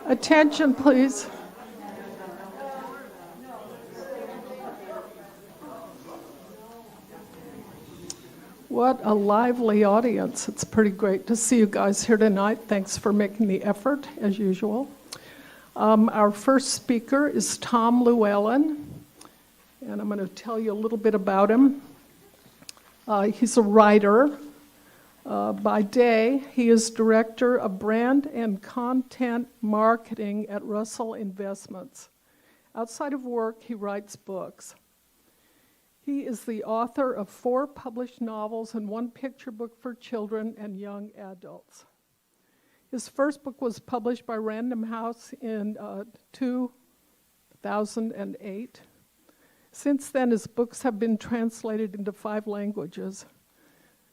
Attention, please. What a lively audience. It's pretty great to see you guys here tonight. Thanks for making the effort, as usual. Our first speaker is Tom Llewellen, and I'm going to tell you a little bit about him. He's a writer. By day, he is Director of Brand and Content Marketing at Russell Investments. Outside of work, he writes books. He is the author of 4 published novels and 1 picture book for children and young adults. His first book was published by Random House in 2008. Since then, his books have been translated into 5 languages.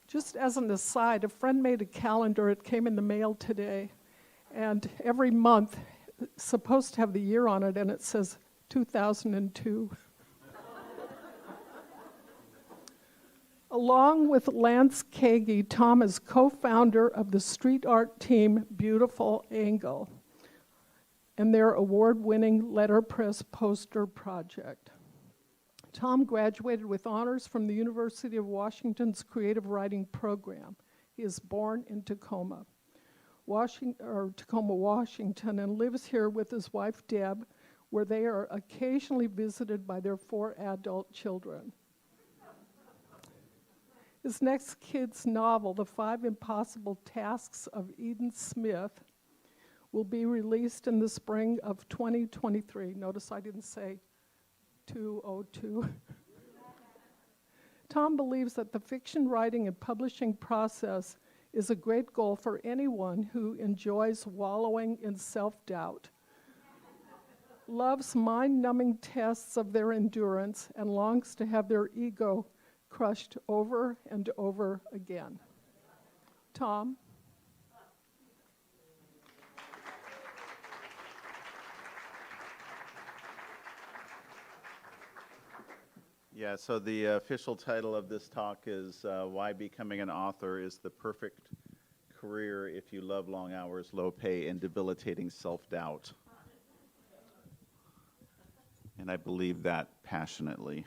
Just as an aside, a friend made a calendar. It came in the mail today. And every month, it's supposed to have the year on it, and it says 2002. Along with Lance Kagi, Tom is co-founder of the street art team Beautiful Angle and their award-winning letterpress poster project. Tom graduated with honors from the University of Washington's creative writing program. He is born in Tacoma, Washington, and lives here with his wife, Deb, where they are occasionally visited by their 4 adult children. His next kid's novel, The 5 Impossible Tasks of Eden Smith, will be released in the spring of 2023. Notice I didn't say 202. Tom believes that the fiction writing and publishing process is a great goal for anyone who enjoys wallowing in self-doubt, loves mind-numbing tests of their endurance, and longs to have their ego crushed over and over again. Tom? Yeah, so the official title of this talk is Why Becoming an Author is the Perfect Career If You Love Long Hours, Low Pay, and Debilitating Self-Doubt. And I believe that passionately.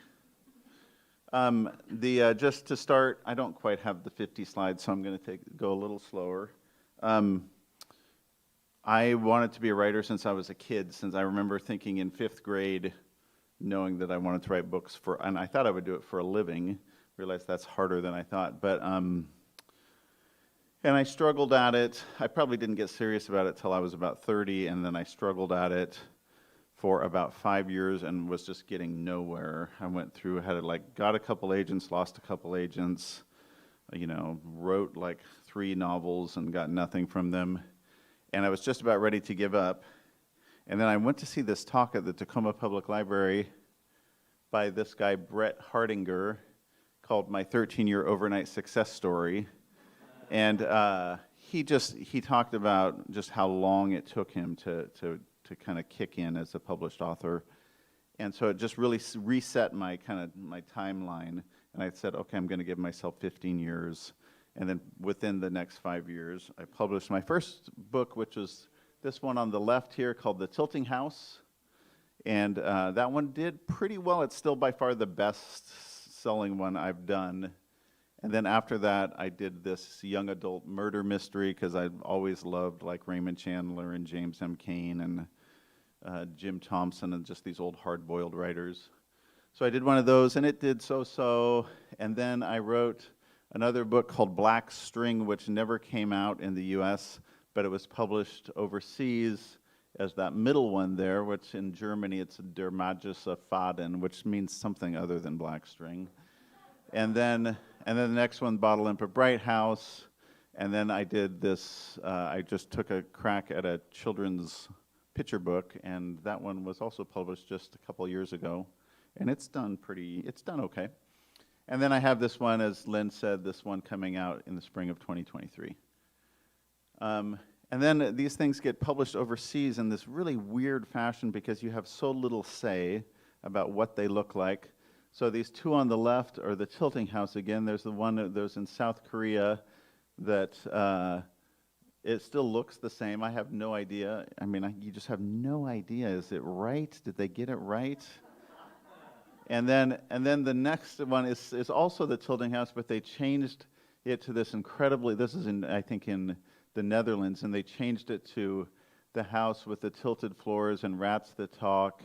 Just to start, I don't quite have the 50 slides, so I'm going to go a little slower. I wanted to be a writer since I was a kid, since I remember thinking in 5th grade, knowing that I wanted to write books and I thought I would do it for a living. Realized that's harder than I thought, but and I struggled at it. I probably didn't get serious about it till I was about 30, and then I struggled at it for about 5 years and was just getting nowhere. I went through, got a couple agents, lost a couple agents, wrote like 3 novels and got nothing from them, and I was just about ready to give up. And then I went to see this talk at the Tacoma Public Library by this guy, Britt called My 13-Year Overnight Success Story. And he talked about just how long it took him to kind of kick in as a published author. And so it just really reset my timeline. And I said, okay, I'm going to give myself 15 years. And then within the next 5 years, I published my first book, which was this one on the left here called The Tilting House, and that one did pretty well. It's still by far the best-selling one I've done. And then after that, I did this young adult murder mystery because I always loved like Raymond Chandler and James M. Cain and Jim Thompson and just these old hard-boiled writers. So I did one of those, and it did so-so. And then I wrote another book called Black String, which never came out in the U.S., but it was published overseas as that middle one there, which in Germany it's Der Magische Faden, which means something other than black string. And then the next one, Bottle Imp Bright House, and then I did this, I just took a crack at a children's picture book, and that one was also published just a couple years ago, and it's done okay. And then I have this one, as Lynn said, this one coming out in the spring of 2023. And then these things get published overseas in this really weird fashion because you have so little say about what they look like. So these 2 on the left are the Tilting House again. There's the one that was in South Korea that It still looks the same. I have no idea. I mean, you just have no idea. Is it right? Did they get it right? And then the next one is also the Tilting House, but they changed it to this incredibly. This is I think in the Netherlands, and they changed it to the house with the tilted floors and rats that talk,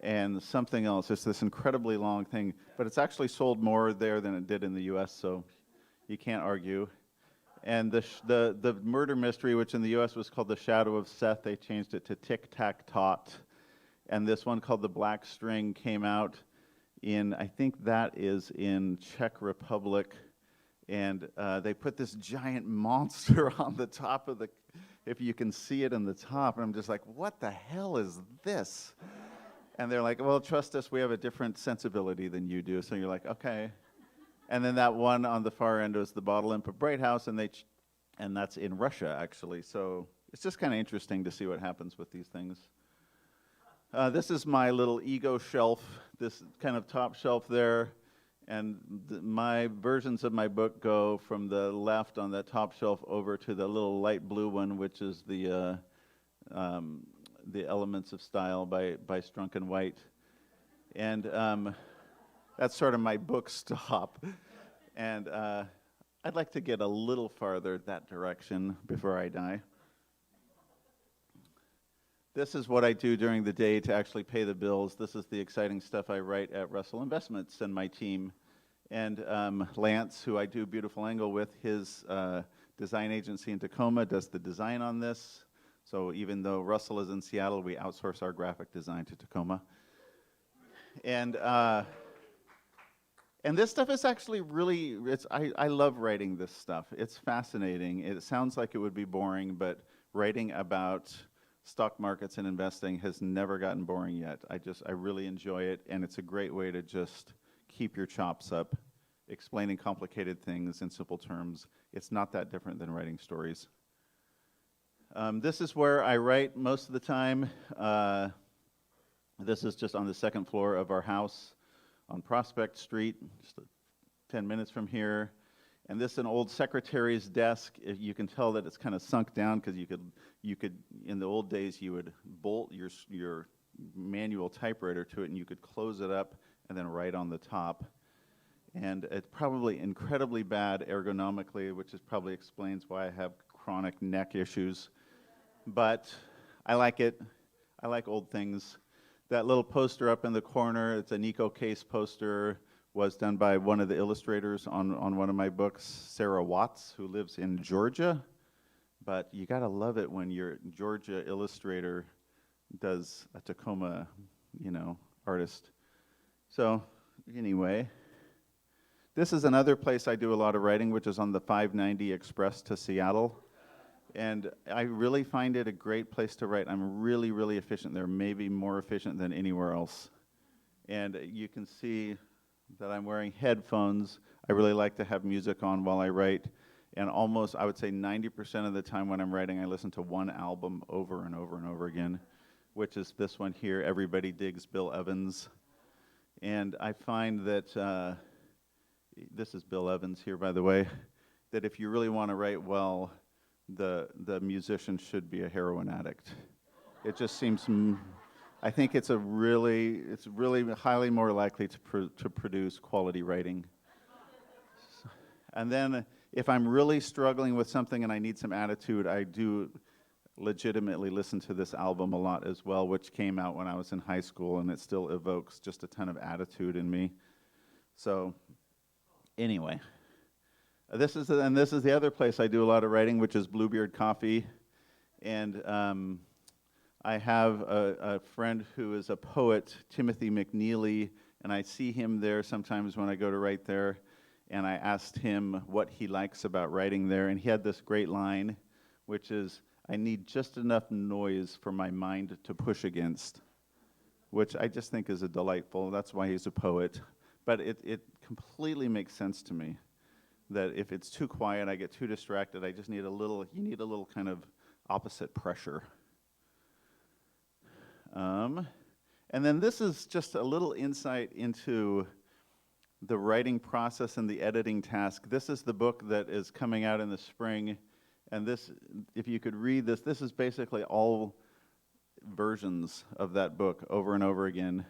and something else. It's this incredibly long thing, but it's actually sold more there than it did in the U.S. So you can't argue. And the murder mystery, which in the U.S. was called The Shadow of Seth, they changed it to Tic Tac Tot. And this one called The Black String came out in, I think that is in Czech Republic. And they put this giant monster on the top of if you can see it in the top. And I'm just like, what the hell is this? And they're like, well, trust us, we have a different sensibility than you do. So you're like, okay. And then that one on the far end was the Bottle Imp of Bright House, and that's in Russia, actually. So it's just kind of interesting to see what happens with these things. This is my little ego shelf, this kind of top shelf there. And my versions of my book go from the left on the top shelf over to the little light blue one, which is the Elements of Style by Strunk and White. And that's sort of my book stop. And I'd like to get a little farther that direction before I die. This is what I do during the day to actually pay the bills. This is the exciting stuff I write at Russell Investments and my team. And Lance, who I do Beautiful Angle with, his design agency in Tacoma does the design on this. So even though Russell is in Seattle, we outsource our graphic design to Tacoma. And this stuff is actually really, I love writing this stuff. It's fascinating. It sounds like it would be boring, but writing about stock markets and investing has never gotten boring yet. I really enjoy it, and it's a great way to just keep your chops up, explaining complicated things in simple terms. It's not that different than writing stories. This is where I write most of the time. This is just on the second floor of our house on Prospect Street, just 10 minutes from here. And this is an old secretary's desk. You can tell that it's kind of sunk down because you could, in the old days, you would bolt your manual typewriter to it, and you could close it up and then write on the top. And it's probably incredibly bad ergonomically, which probably explains why I have chronic neck issues. But I like it. I like old things. That little poster up in the corner, it's a Nico Case poster, was done by one of the illustrators on one of my books, Sarah Watts, who lives in Georgia. But you gotta love it when your Georgia illustrator does a Tacoma, artist. So anyway, this is another place I do a lot of writing, which is on the 590 Express to Seattle. And I really find it a great place to write. I'm really, really efficient there, maybe more efficient than anywhere else. And you can see that I'm wearing headphones. I really like to have music on while I write. And almost, I would say 90% of the time when I'm writing, I listen to one album over and over and over again, which is this one here, Everybody Digs Bill Evans. And I find that, this is Bill Evans here, by the way, that if you really want to write well, the musician should be a heroin addict. It just seems, I think it's really highly more likely to produce quality writing. And then if I'm really struggling with something and I need some attitude, I do legitimately listen to this album a lot as well, which came out when I was in high school, and it still evokes just a ton of attitude in me. So anyway. This is the other place I do a lot of writing, which is Bluebeard Coffee. And I have a friend who is a poet, Timothy McNeely, and I see him there sometimes when I go to write there. And I asked him what he likes about writing there, and he had this great line, which is, I need just enough noise for my mind to push against, which I just think is a delightful, that's why he's a poet. But it completely makes sense to me. That if it's too quiet, I get too distracted. I just need you need a little kind of opposite pressure. And then this is just a little insight into the writing process and the editing task. This is the book that is coming out in the spring, And this, if you could read this, this is basically all versions of that book over and over again.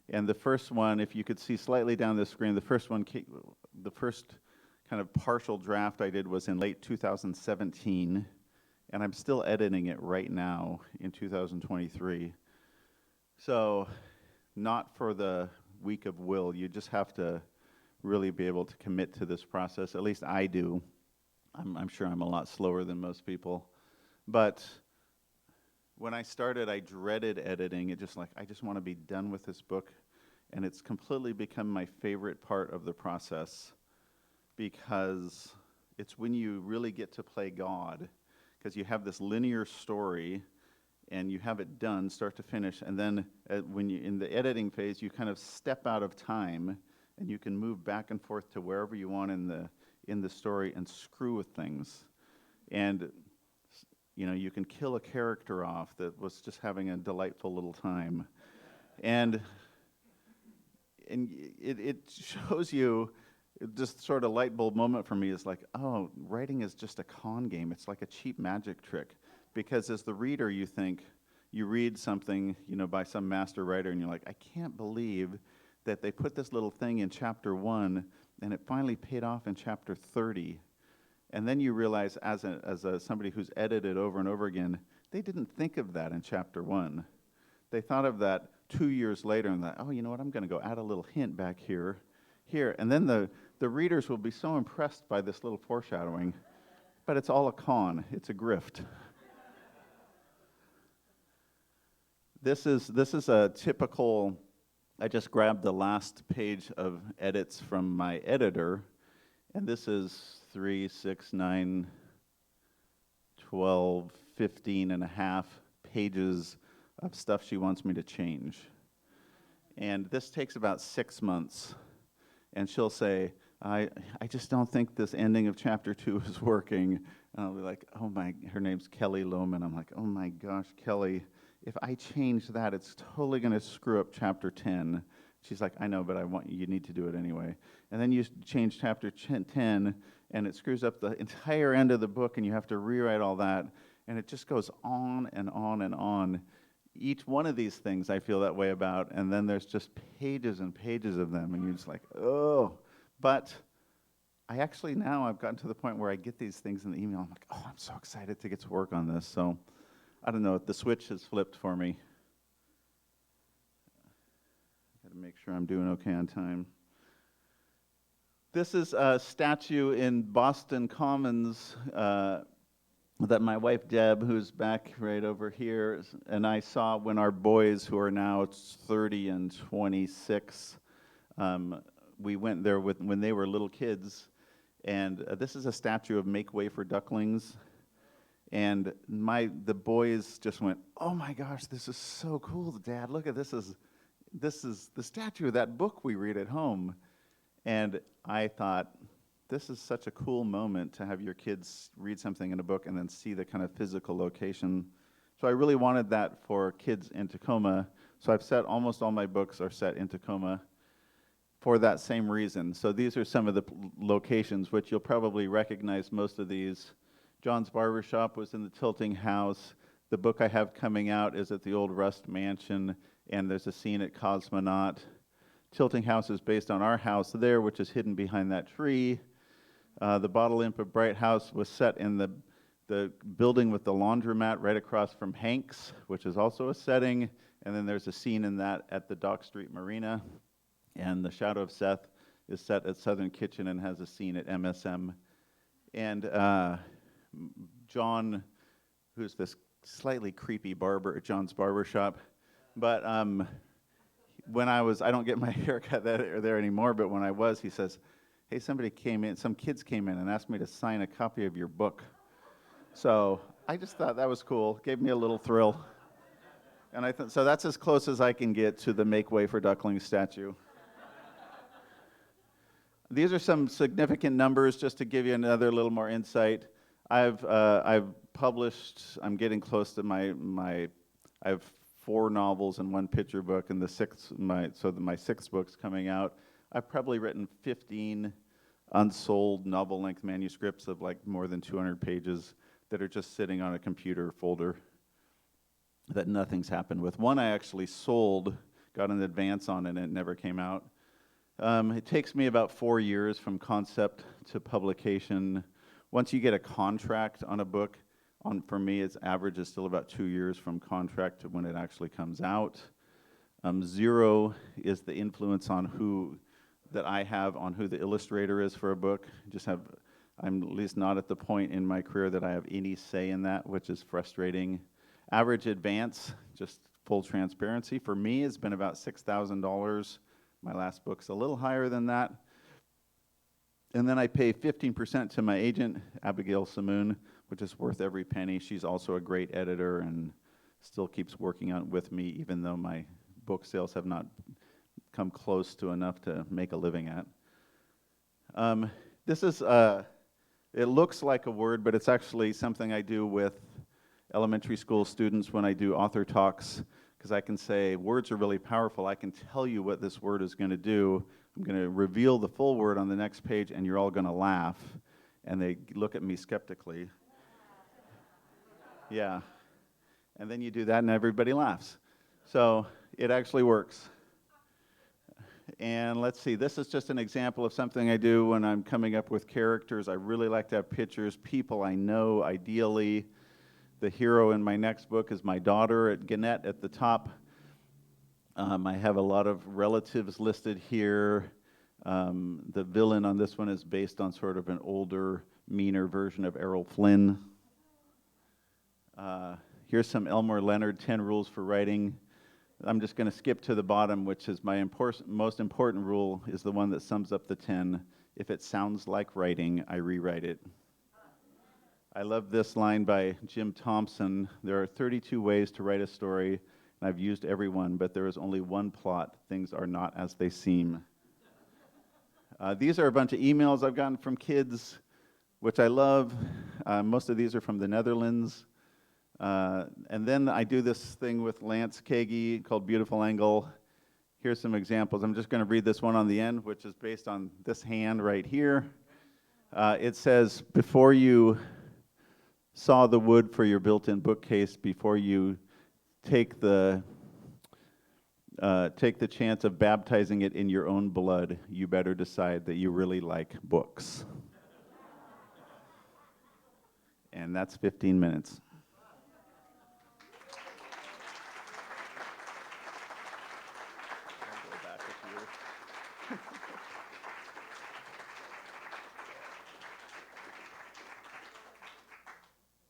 And the first one, if you could see slightly down the screen, the first kind of partial draft I did was in late 2017, and I'm still editing it right now in 2023. So, not for the weak of will. You just have to really be able to commit to this process. At least I do. I'm sure I'm a lot slower than most people. But when I started, I dreaded editing. It just like, I just want to be done with this book. And it's completely become my favorite part of the process, because it's when you really get to play God, because you have this linear story and you have it done start to finish, and then when you in the editing phase, you kind of step out of time and you can move back and forth to wherever you want in the story and screw with things. And you know, you can kill a character off that was just having a delightful little time. And it shows you, just sort of light bulb moment for me is like, oh, writing is just a con game. It's like a cheap magic trick. Because as the reader, you think, you read something, you know, by some master writer, and you're like, I can't believe that they put this little thing in chapter 1, and it finally paid off in chapter 30. And then you realize, as somebody who's edited over and over again, they didn't think of that in chapter 1. They thought of that 2 years later, and thought, oh, you know what, I'm going to go add a little hint back here. And then the readers will be so impressed by this little foreshadowing, but it's all a con. It's a grift. This is a typical, I just grabbed the last page of edits from my editor, and this is 3, 6, 9, 12, 15 and a half pages of stuff she wants me to change. And this takes about 6 months. And she'll say, I just don't think this ending of chapter 2 is working. And I'll be like, oh my, her name's Kelly Lohman. I'm like, oh my gosh, Kelly, if I change that, it's totally going to screw up chapter 10. She's like, I know, but you need to do it anyway. And then you change chapter 10, and it screws up the entire end of the book, and you have to rewrite all that. And it just goes on and on and on. Each one of these things I feel that way about, and then there's just pages and pages of them, and you're just like, oh. But I actually now, I've gotten to the point where I get these things in the email. I'm like, oh, I'm so excited to get to work on this. So, I don't know, the switch has flipped for me. Got to make sure I'm doing okay on time. This is a statue in Boston Commons that my wife Deb, who's back right over here, and I saw when our boys, who are now 30 and 26, we went there when they were little kids. And this is a statue of Make Way for Ducklings. And the boys just went, oh my gosh, this is so cool, Dad. Look at this is the statue of that book we read at home. And I thought, this is such a cool moment to have your kids read something in a book and then see the kind of physical location. So I really wanted that for kids in Tacoma. So I've set almost all my books are set in Tacoma for that same reason. So these are some of the locations, which you'll probably recognize most of these. John's Barbershop was in the Tilting House. The book I have coming out is at the old Rust Mansion, and there's a scene at Cosmonaut. Tilting House is based on our house there, which is hidden behind that tree. The Bottle Imp of Bright House was set in the building with the laundromat right across from Hank's, which is also a setting. And then there's a scene in that at the Dock Street Marina. And The Shadow of Seth is set at Southern Kitchen and has a scene at MSM. And John, who's this slightly creepy barber at John's Barbershop, but when I don't get my haircut there anymore, but when I was, he says, hey, some kids came in and asked me to sign a copy of your book. So I just thought that was cool, gave me a little thrill. And so that's as close as I can get to the Make Way for Ducklings statue. These are some significant numbers just to give you another little more insight. I've published, I'm getting close to I have 4 novels and 1 picture book, and my 6th book's coming out. I've probably written 15 unsold novel-length manuscripts of like more than 200 pages. that are just sitting on a computer folder that nothing's happened with. One I actually sold, got an advance on it, and it never came out. It takes me about 4 years from concept to publication. Once you get a contract on a book, for me, its average is still about 2 years from contract to when it actually comes out. 0 is the influence that I have on who the illustrator is for a book. I'm at least not at the point in my career that I have any say in that, which is frustrating. Average advance, just full transparency, for me has been about $6,000. My last book's a little higher than that. And then I pay 15% to my agent, Abigail Samoon, which is worth every penny. She's also a great editor and still keeps working on it with me, even though my book sales have not come close to enough to make a living at. This is, it looks like a word, but it's actually something I do with elementary school students when I do author talks, because I can say, words are really powerful. I can tell you what this word is going to do. I'm going to reveal the full word on the next page, and you're all going to laugh. And they look at me skeptically. Yeah. And then you do that, and everybody laughs. So it actually works. And let's see, this is just an example of something I do when I'm coming up with characters. I really like to have pictures, people I know, ideally. The hero in my next book is my daughter at Gannett at the top. I have a lot of relatives listed here. The villain on this one is based on sort of an older, meaner version of Errol Flynn. Here's some Elmore Leonard, 10 Rules for Writing. I'm just going to skip to the bottom, which is my most important rule, is the one that sums up the 10. If it sounds like writing, I rewrite it. I love this line by Jim Thompson. There are 32 ways to write a story, and I've used every one, but there is only one plot. Things are not as they seem. These are a bunch of emails I've gotten from kids, which I love. Most of these are from the Netherlands. And then I do this thing with Lance Kagi called Beautiful Angle. Here's some examples. I'm just going to read this one on the end, which is based on this hand right here. It says, before you saw the wood for your built-in bookcase, before you take the chance of baptizing it in your own blood, you better decide that you really like books. And that's 15 minutes.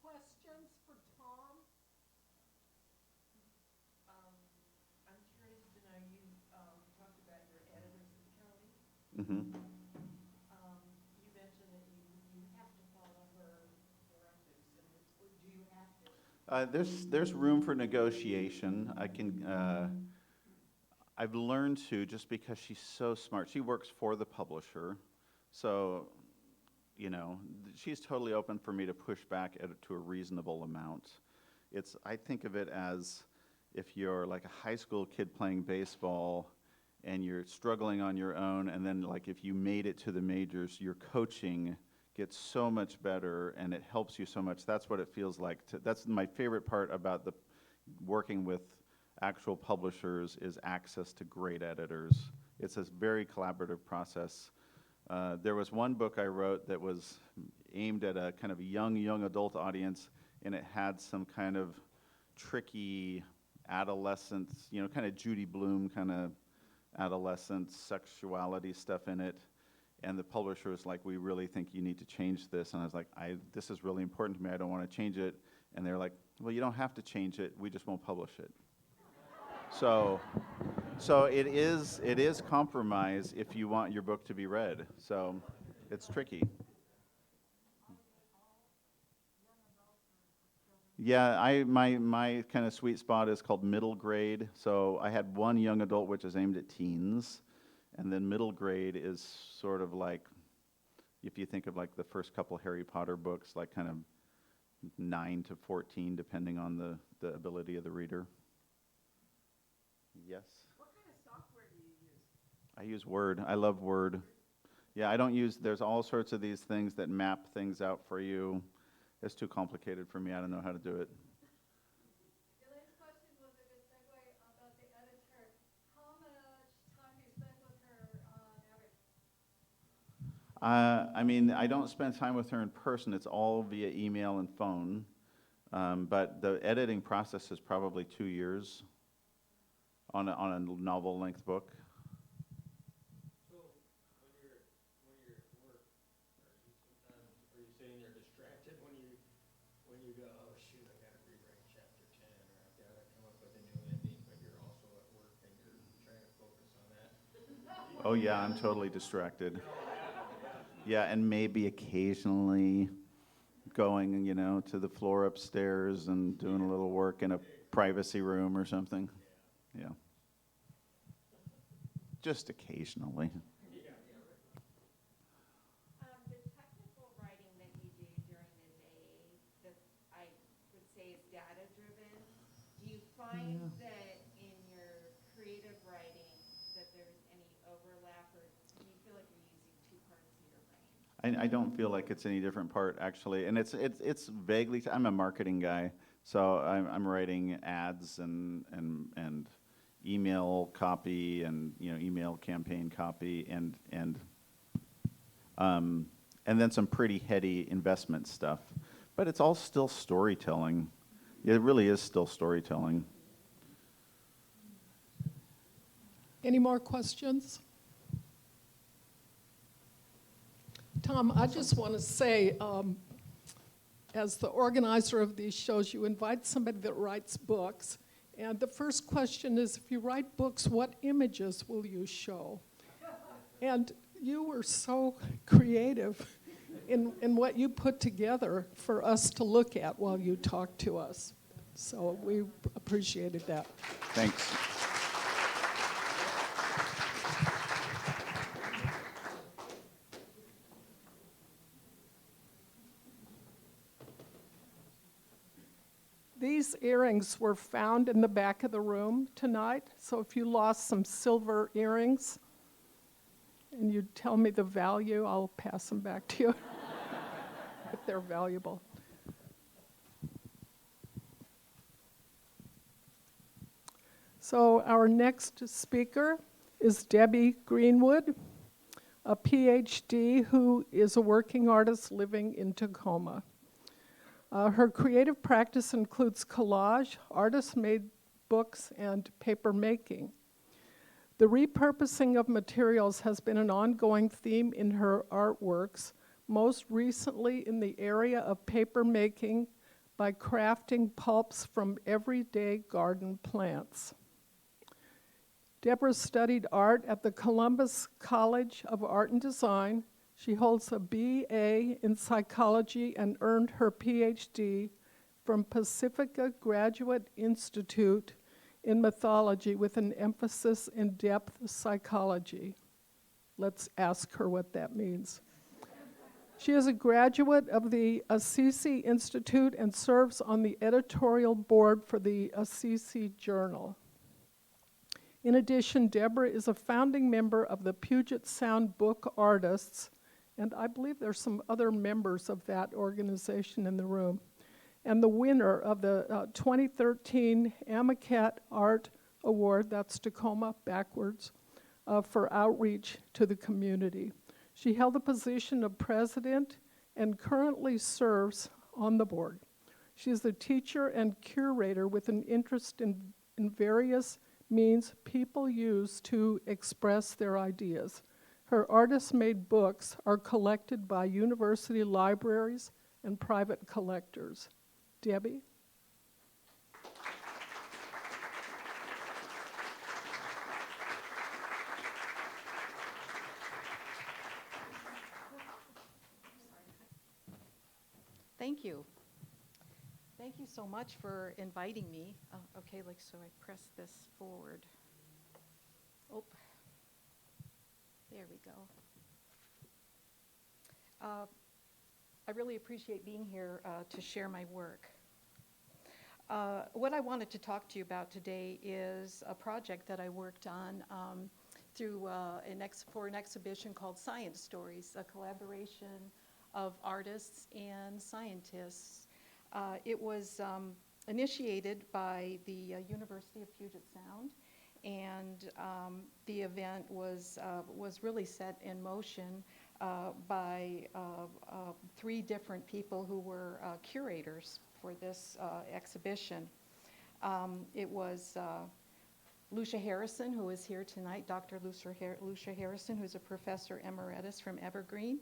Questions for Tom? I'm curious to know, you talked about your editors at the county. Mm-hmm. You mentioned that you have to follow her directives, or do you have to? There's room for negotiation. I've learned to, just because she's so smart. She works for the publisher, so she's totally open for me to push back to a reasonable amount. I think of it as if you're like a high school kid playing baseball and you're struggling on your own, and then like if you made it to the majors, your coaching gets so much better and it helps you so much. That's what it feels like. That's my favorite part about working with actual publishers, is access to great editors. It's a very collaborative process. There was one book I wrote that was aimed at a kind of young adult audience, and it had some kind of tricky adolescence, kind of Judy Blume kind of adolescent sexuality stuff in it. And the publisher was like, we really think you need to change this. And I was like, this is really important to me. I don't want to change it. And they're like, well, you don't have to change it. We just won't publish it. So it is compromise if you want your book to be read. So it's tricky. Yeah, my kind of sweet spot is called middle grade. So I had one young adult, which is aimed at teens, and then middle grade is sort of like, if you think of like the first couple Harry Potter books, like kind of 9 to 14, depending on the ability of the reader. Yes? What kind of software do you use? I use Word. I love Word. Yeah, there's all sorts of these things that map things out for you. It's too complicated for me. I don't know how to do it. Your last question was a good segue about the editor. How much time do you spend with her on average? I mean, I don't spend time with her in person. It's all via email and phone. But the editing process is probably 2 years on a novel-length book. So when you're at work, are you sitting there distracted when you go, oh shoot, I gotta rewrite chapter 10, or I've gotta come up with a new ending, but you're also at work and you're trying to focus on that? Oh yeah, I'm totally distracted. Yeah, and maybe occasionally going, to the floor upstairs and doing a little work in a privacy room or something. Yeah. Just occasionally. The technical writing that you do during the day, that I would say is data-driven, do you find that in your creative writing that there's any overlap, or do you feel like you're using two parts of your brain? I don't feel like it's any different part, actually. And it's vaguely, I'm a marketing guy, so I'm writing ads and email copy and, email campaign copy and then some pretty heady investment stuff. But it's all still storytelling. It really is still storytelling. Any more questions? Tom, I just want to say, as the organizer of these shows, you invite somebody that writes books. And the first question is, if you write books, what images will you show? And you were so creative in what you put together for us to look at while you talked to us. So we appreciated that. Thanks. These earrings were found in the back of the room tonight, so if you lost some silver earrings and you tell me the value, I'll pass them back to you if they're valuable. So our next speaker is Debbie Greenwood, a PhD who is a working artist living in Tacoma. Her creative practice includes collage, artist-made books, and paper making. The repurposing of materials has been an ongoing theme in her artworks, most recently in the area of paper making by crafting pulps from everyday garden plants. Deborah studied art at the Columbus College of Art and Design. She holds a BA in psychology and earned her PhD from Pacifica Graduate Institute in mythology with an emphasis in depth psychology. Let's ask her what that means. She is a graduate of the Assisi Institute and serves on the editorial board for the Assisi Journal. In addition, Deborah is a founding member of the Puget Sound Book Artists, and I believe there's some other members of that organization in the room, and the winner of the 2013 AMACAT Art Award, that's Tacoma backwards, for outreach to the community. She held the position of president and currently serves on the board. She is a teacher and curator with an interest in various means people use to express their ideas. Her artist-made books are collected by university libraries and private collectors. Debbie? Thank you. Thank you so much for inviting me. Okay, so I press this forward. Oh, there we go. I really appreciate being here to share my work. What I wanted to talk to you about today is a project that I worked on for an exhibition called Science Stories, a collaboration of artists and scientists. It was initiated by the University of Puget Sound, and the event was really set in motion by 3 different people who were curators for this exhibition. It was Lucia Harrison, who is here tonight, Dr. Lucia Harrison, who's a professor emeritus from Evergreen,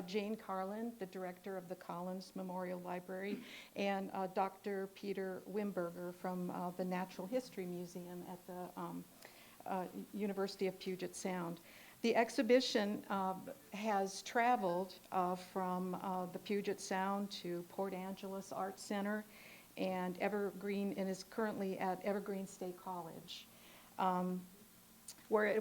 Jane Carlin, the director of the Collins Memorial Library, and Dr. Peter Wimberger from the Natural History Museum at the University of Puget Sound. The exhibition has traveled from the Puget Sound to Port Angeles Arts Center and Evergreen, and is currently at Evergreen State College, where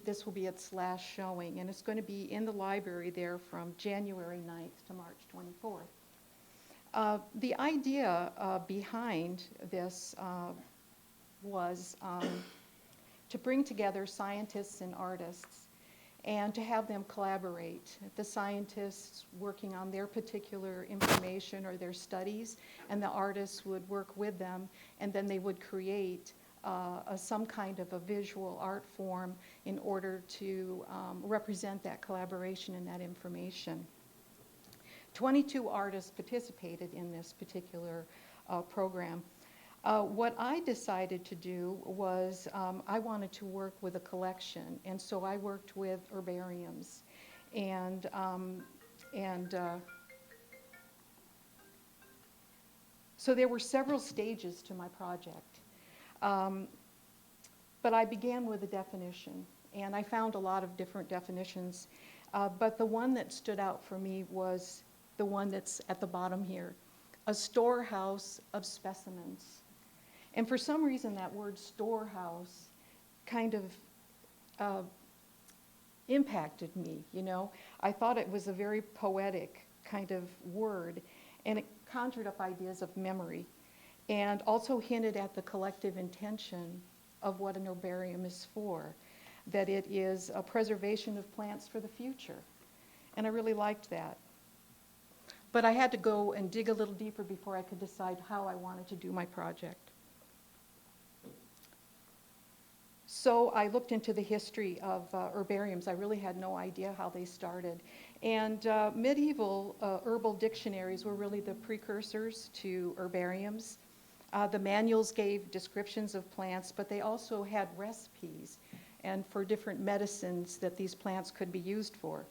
this will be its last showing, and it's going to be in the library there from January 9th to March 24th. The idea behind this was to bring together scientists and artists and to have them collaborate. The scientists working on their particular information or their studies, and the artists would work with them, and then they would create some kind of a visual art form in order to represent that collaboration and that information. 22 artists participated in this particular program. What I decided to do was I wanted to work with a collection, and so I worked with herbariums. So there were several stages to my project. But I began with a definition, and I found a lot of different definitions. But the one that stood out for me was the one that's at the bottom here, a storehouse of specimens. And for some reason, that word storehouse kind of impacted me, you know. I thought it was a very poetic kind of word, and it conjured up ideas of memory, and also hinted at the collective intention of what an herbarium is for, that it is a preservation of plants for the future. And I really liked that. But I had to go and dig a little deeper before I could decide how I wanted to do my project. So I looked into the history of herbariums. I really had no idea how they started. And medieval herbal dictionaries were really the precursors to herbariums. The manuals gave descriptions of plants, but they also had recipes and for different medicines that these plants could be used for.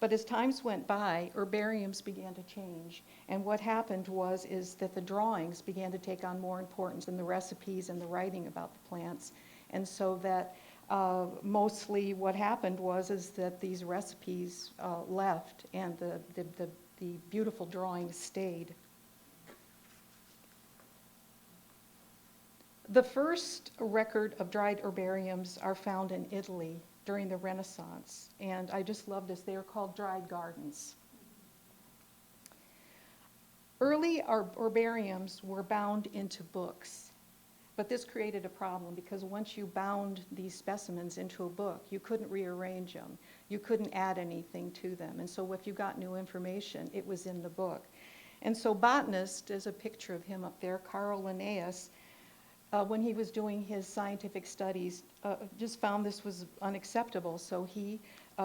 But as times went by, herbariums began to change. And what happened is that the drawings began to take on more importance than the recipes and the writing about the plants. And so that mostly what happened is that these recipes left and the beautiful drawings stayed. The first record of dried herbariums are found in Italy during the Renaissance, and I just love this. They are called dried gardens. Early herbariums were bound into books, but this created a problem because once you bound these specimens into a book, you couldn't rearrange them. You couldn't add anything to them, and so if you got new information, it was in the book. And so botanists, there's a picture of him up there, Carl Linnaeus, when he was doing his scientific studies, just found this was unacceptable. So he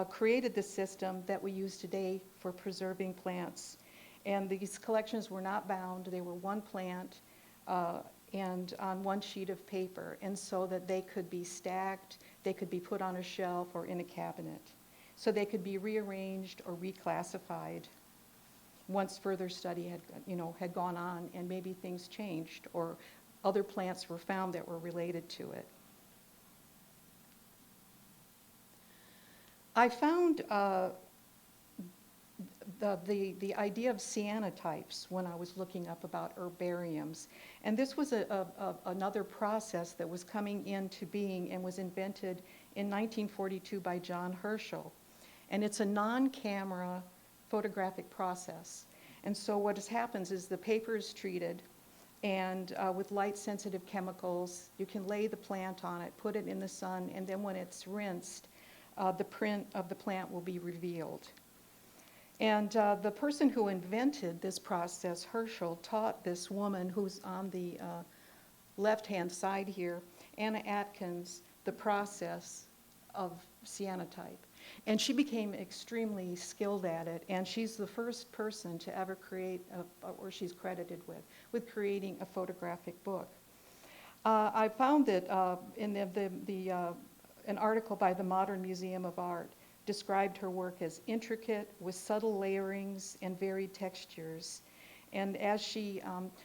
created the system that we use today for preserving plants. And these collections were not bound. They were one plant and on one sheet of paper. And so that they could be stacked, they could be put on a shelf or in a cabinet. So they could be rearranged or reclassified once further study had gone on and maybe things changed or other plants were found that were related to it. I found the idea of cyanotypes when I was looking up about herbariums. And this was another process that was coming into being and was invented in 1942 by John Herschel. And it's a non-camera photographic process. And so what happens is the paper is treated, and with light-sensitive chemicals, you can lay the plant on it, put it in the sun, and then when it's rinsed, the print of the plant will be revealed. And the person who invented this process, Herschel, taught this woman who's on the left-hand side here, Anna Atkins, the process of cyanotype. And she became extremely skilled at it, and she's the first person to ever create, or she's credited with creating a photographic book. I found that in an article by the Modern Museum of Art described her work as intricate with subtle layerings and varied textures. And as she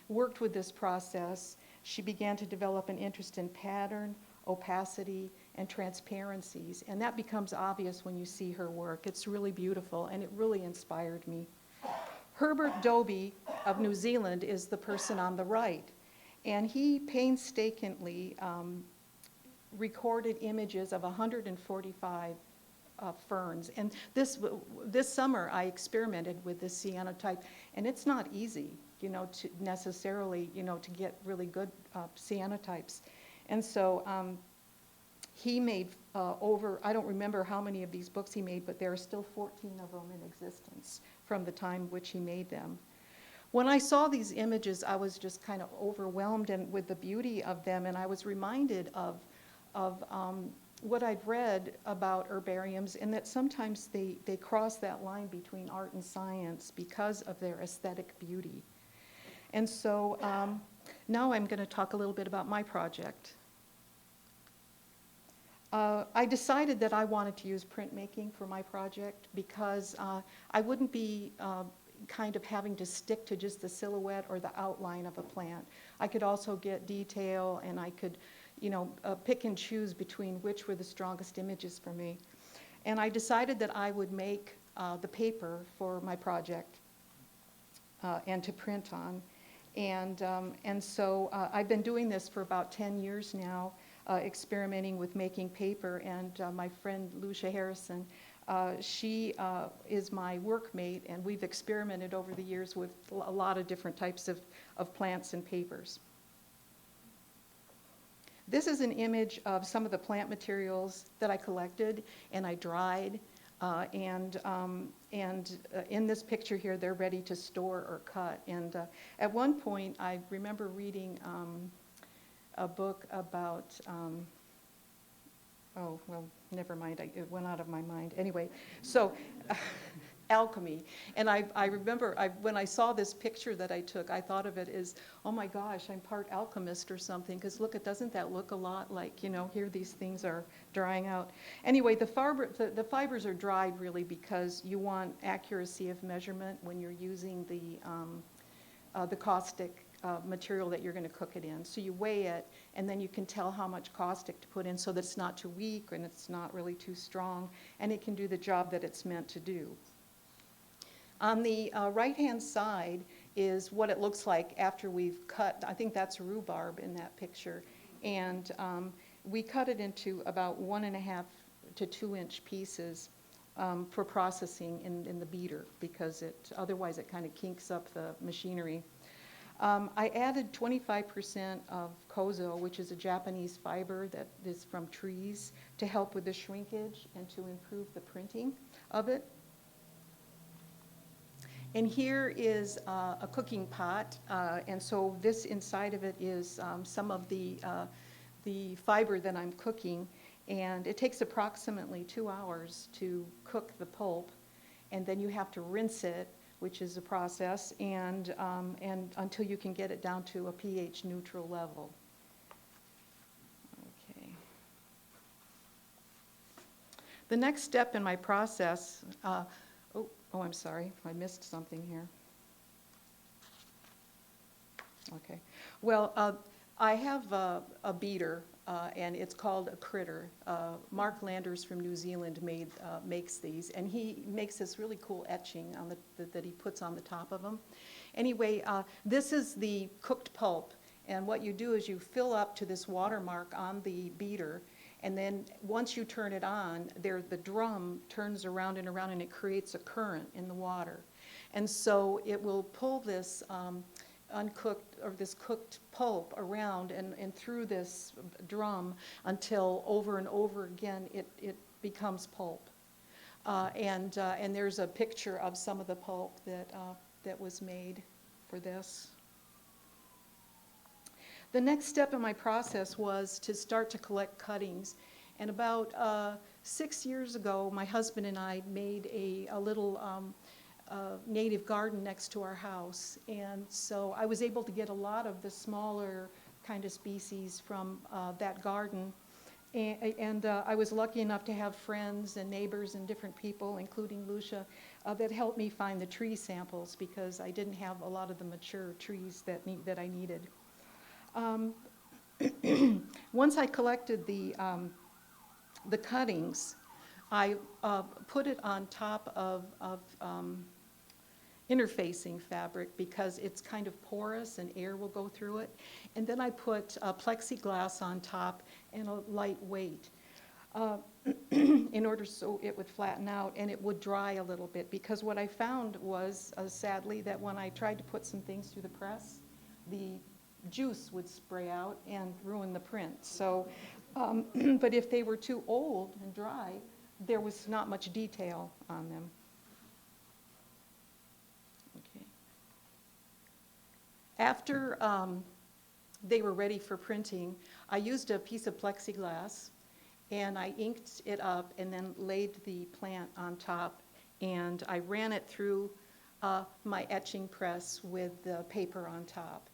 worked with this process, she began to develop an interest in pattern, opacity, and transparencies. And that becomes obvious when you see her work. It's really beautiful, and it really inspired me. Herbert Dobie of New Zealand is the person on the right. And he painstakingly recorded images of 145 ferns. And this summer I experimented with this cyanotype, and it's not easy, to necessarily, to get really good cyanotypes. And so he made I don't remember how many of these books he made, but there are still 14 of them in existence from the time which he made them. When I saw these images, I was just kind of overwhelmed with the beauty of them, and I was reminded of what I'd read about herbariums, and that sometimes they cross that line between art and science because of their aesthetic beauty. And so now I'm going to talk a little bit about my project. I decided that I wanted to use printmaking for my project because I wouldn't be kind of having to stick to just the silhouette or the outline of a plant. I could also get detail, and I could, pick and choose between which were the strongest images for me. And I decided that I would make the paper for my project and to print on. And so I've been doing this for about 10 years now, experimenting with making paper. And my friend Lucia Harrison, she is my workmate, and we've experimented over the years with a lot of different types of plants and papers. This is an image of some of the plant materials that I collected and I dried. And in this picture here, they're ready to store or cut. And at one point, I remember reading a book about, oh, well, never mind, it went out of my mind. Anyway, so alchemy. And I remember when I saw this picture that I took, I thought of it as, oh my gosh, I'm part alchemist or something, because look, doesn't that look a lot like, here these things are drying out. Anyway, the fibers are dried really because you want accuracy of measurement when you're using the caustic material that you're going to cook it in. So you weigh it, and then you can tell how much caustic to put in so that it's not too weak and it's not really too strong, and it can do the job that it's meant to do. On the right-hand side is what it looks like after we've cut. I think that's rhubarb in that picture. And we cut it into about 1.5 to 2 inch pieces for processing in the beater, because otherwise it kind of kinks up the machinery. I added 25% of kozo, which is a Japanese fiber that is from trees, to help with the shrinkage and to improve the printing of it. And here is a cooking pot, and so this inside of it is some of the fiber that I'm cooking, and it takes approximately 2 hours to cook the pulp, and then you have to rinse it, which is a process, and until you can get it down to a pH neutral level. Okay. The next step in my process. Oh, I'm sorry, I missed something here. Okay, well, I have a beater, and it's called a critter. Mark Landers from New Zealand makes these, and he makes this really cool etching on that he puts on the top of them. Anyway, this is the cooked pulp, and what you do is you fill up to this watermark on the beater, and then once you turn it on, the drum turns around and it creates a current in the water. And so it will pull this uncooked or this cooked pulp around and through this drum until over and over again it becomes pulp. And there's a picture of some of the pulp that was made for this. The next step in my process was to start to collect cuttings. And about 6 years ago, my husband and I made a little native garden next to our house. And so I was able to get a lot of the smaller kind of species from that garden. And I was lucky enough to have friends and neighbors and different people, including Lucia, that helped me find the tree samples because I didn't have a lot of the mature trees that I needed. Once I collected the cuttings, I put it on top of interfacing fabric because it's kind of porous and air will go through it. And then I put plexiglass on top and a light weight in order so it would flatten out and it would dry a little bit, because what I found was, sadly, that when I tried to put some things through the press, the juice would spray out and ruin the print. So, but if they were too old and dry, there was not much detail on them. Okay. After they were ready for printing, I used a piece of plexiglass and I inked it up and then laid the plant on top, and I ran it through my etching press with the paper on top.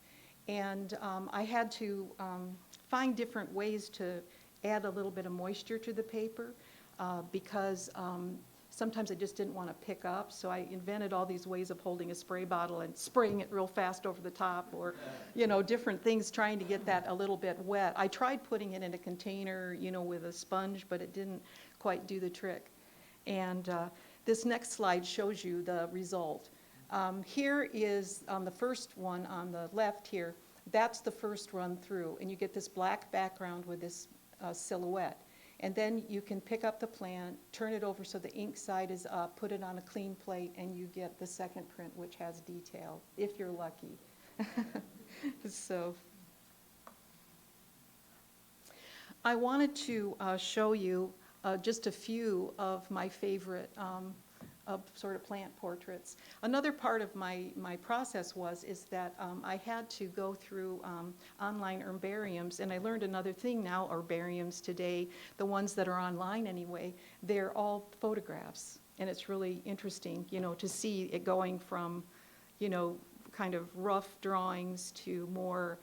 And I had to find different ways to add a little bit of moisture to the paper because sometimes I just didn't want to pick up. So I invented all these ways of holding a spray bottle and spraying it real fast over the top, or, you know, different things trying to get that a little bit wet. I tried putting it in a container, you know, with a sponge, but it didn't quite do the trick. And this next slide shows you the result. Here is the first one on the left here. That's the first run through, and you get this black background with this silhouette. And then you can pick up the plant, turn it over so the ink side is up, put it on a clean plate, and you get the second print, which has detail, if you're lucky. So I wanted to show you just a few of my favorite of sort of plant portraits. Another part of my process is that I had to go through online herbariums, and I learned another thing now. Herbariums today, the ones that are online anyway, they're all photographs, and it's really interesting, you know, to see it going from, you know, kind of rough drawings to more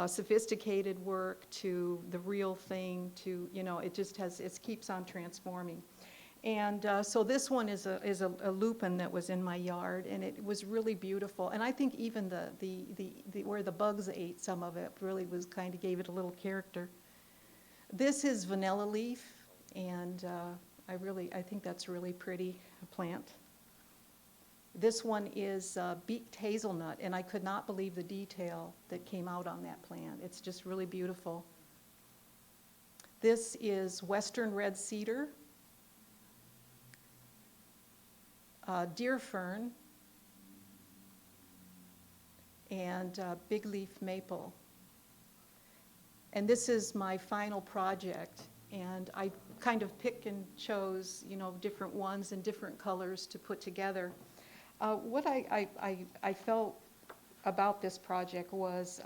sophisticated work to the real thing to, you know, it just has, it keeps on transforming. And so this one is a lupin that was in my yard, and it was really beautiful. And I think even the where the bugs ate some of it really was kind of gave it a little character. This is vanilla leaf, and I think that's a really pretty plant. This one is beaked hazelnut, and I could not believe the detail that came out on that plant. It's just really beautiful. This is western red cedar. Deer fern, and big leaf maple. And this is my final project, and I kind of pick and chose, you know, different ones and different colors to put together. What I felt about this project was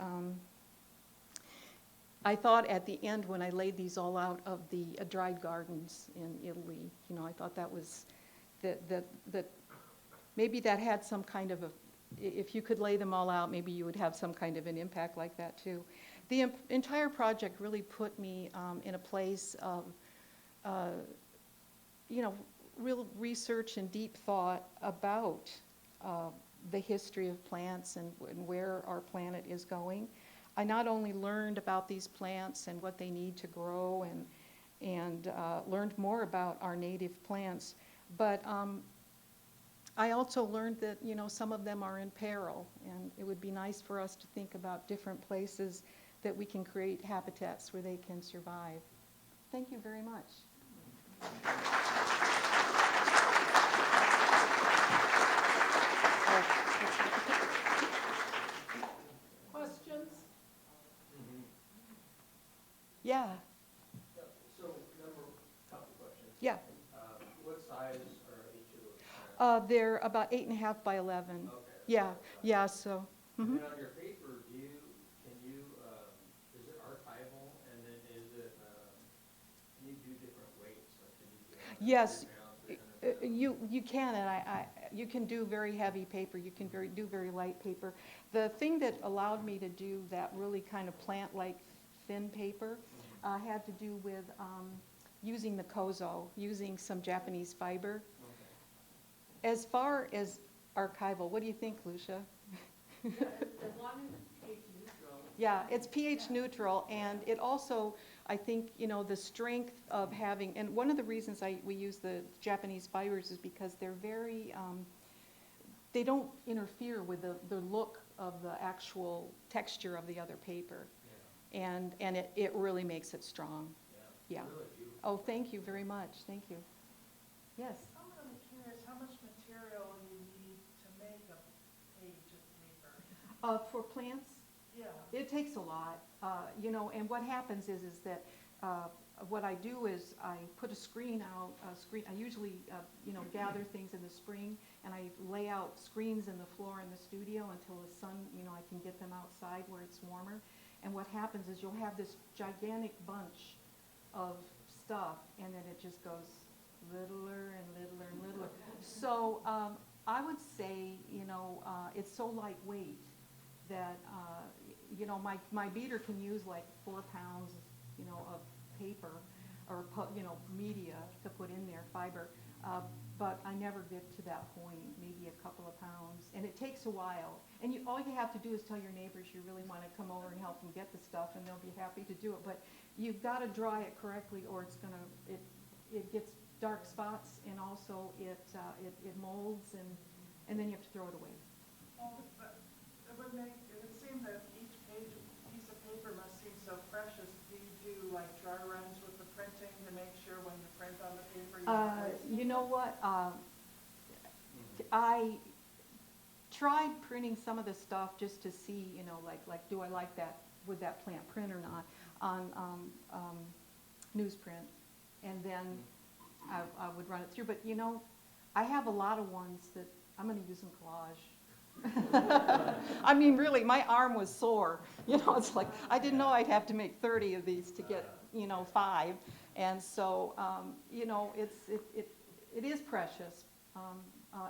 I thought at the end when I laid these all out of the dried gardens in Italy, you know, I thought that was that maybe that had some kind of if you could lay them all out, maybe you would have some kind of an impact like that too. The entire project really put me in a place of, you know, real research and deep thought about the history of plants and where our planet is going. I not only learned about these plants and what they need to grow and learned more about our native plants, but I also learned that, you know, some of them are in peril, and it would be nice for us to think about different places that we can create habitats where they can survive. Thank you very much. Questions? Yeah. So, couple questions. Yeah. What size They're about 8.5 by 11. Okay. Yeah, yeah, so, And mhm. then on your paper, is it archival, and then can you do different weights? Like, can you do Yes, 3 pounds, 300 pounds? you can, and you can do very heavy paper, you can do very light paper. The thing that allowed me to do that really kind of plant-like thin paper had to do with using the kozo, using some Japanese fiber. Okay. As far as archival, what do you think, Lucia? Yeah, as long as it's pH neutral. Yeah, it's pH neutral, and it also, I think, the strength of having, and one of the reasons we use the Japanese fibers is because they're very, they don't interfere with the look of the actual texture of the other paper. Yeah. And it really makes it strong. Yeah. Yeah. Really beautiful. Oh, thank you very much, thank you. Yes? I'm really curious how much material you need to make a page of paper. For plants? Yeah. It takes a lot, and what happens is that what I do is I put a screen out, I usually, gather things in the spring, and I lay out screens in the floor in the studio until the sun, I can get them outside where it's warmer. And what happens is you'll have this gigantic bunch of stuff, and then it just goes littler and littler and littler. So I would say, it's so lightweight that, my beater can use like 4 pounds, of paper or, media to put in there, fiber. But I never get to that point, maybe a couple of pounds. And it takes a while. And all you have to do is tell your neighbors you really want to come over and help them get the stuff, and they'll be happy to do it. But you've got to dry it correctly, or it's going to, it gets dark spots, and also it molds, and then you have to throw it away. Well, but it would seem that each piece of paper must seem so precious. Do you do like dry runs with the printing to make sure when you print on the paper you're not wasting You know what? I tried printing some of the stuff just to see, like do I like that, would that plant print or not, on newsprint. And then I would run it through. But, I have a lot of ones that I'm going to use in collage. I mean, really, my arm was sore. It's like, I didn't know I'd have to make 30 of these to get, 5. And so, it is precious.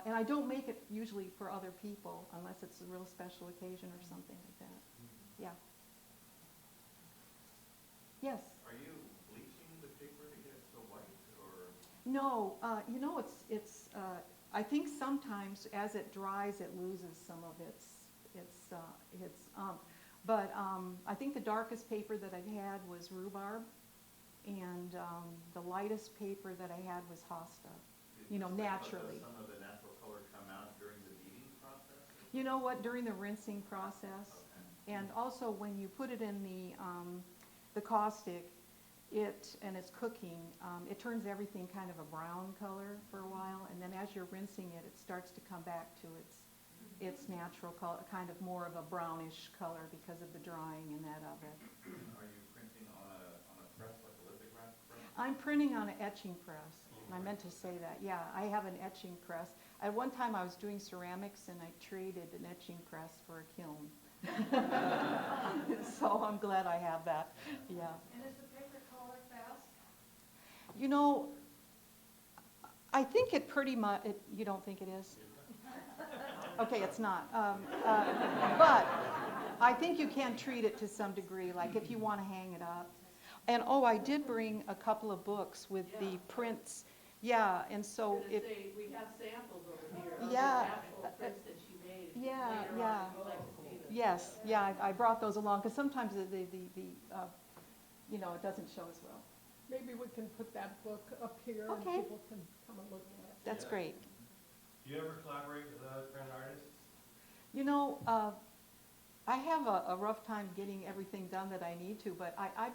And I don't make it usually for other people unless it's a real special occasion or something like that. Yeah. Yes? Are you bleaching the paper to get it so white, or? No, it's I think sometimes as it dries, it loses some of its but I think the darkest paper that I've had was rhubarb, and the lightest paper that I had was hosta, naturally. Does some of the natural color come out during the beating process? You know what, during the rinsing process, Okay. and also when you put it in the caustic, and it's cooking, it turns everything kind of a brown color for a while, and then as you're rinsing it, it starts to come back to its natural color, kind of more of a brownish color because of the drying and that of it. Are you printing on a press, like a lithograph press? I'm printing on an etching press, and I meant to say that. Yeah, I have an etching press. At one time I was doing ceramics, and I traded an etching press for a kiln. So I'm glad I have that, yeah. And is the paper color fast? I think it pretty much, you don't think it is? Okay, it's not. But I think you can treat it to some degree, like if you want to hang it up. And, I did bring a couple of books with the prints. Yeah, and so We have samples over here of the Yeah. actual prints that she made. Yeah, Later on, yeah. if you'd like to see them. Yes, yeah, I brought those along, because sometimes it doesn't show as well. Maybe we can put that book up here and Okay. people can come and look at it. That's great. Do you ever collaborate with other print artists? I have a rough time getting everything done that I need to, but I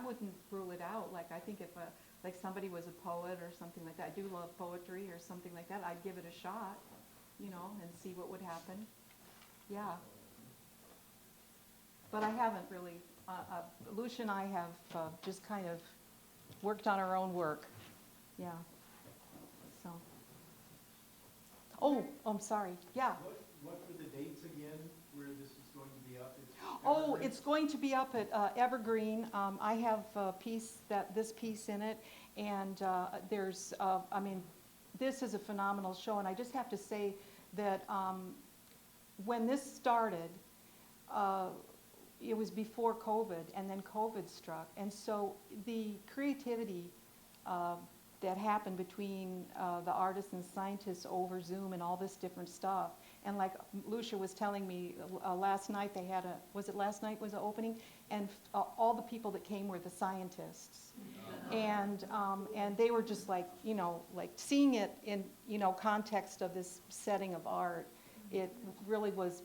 wouldn't rule it out. Like, I think if like somebody was a poet or something like that, I do love poetry or something like that, I'd give it a shot, and see what would happen. Yeah. But I haven't really. Lucia and I have just kind of worked on our own work. Yeah. So. Oh, I'm sorry, yeah. What were the dates again where this is going to be up? Oh, it's going to be up at Evergreen. I have this piece in it, and there's, I mean, this is a phenomenal show, and I just have to say that when this started, it was before COVID, and then COVID struck, and so the creativity that happened between the artists and scientists over Zoom and all this different stuff. And like Lucia was telling me, last night they had was it last night was the opening? And all the people that came were the scientists. And they were just like, you know, like seeing it in, you know, context of this setting of art, it really was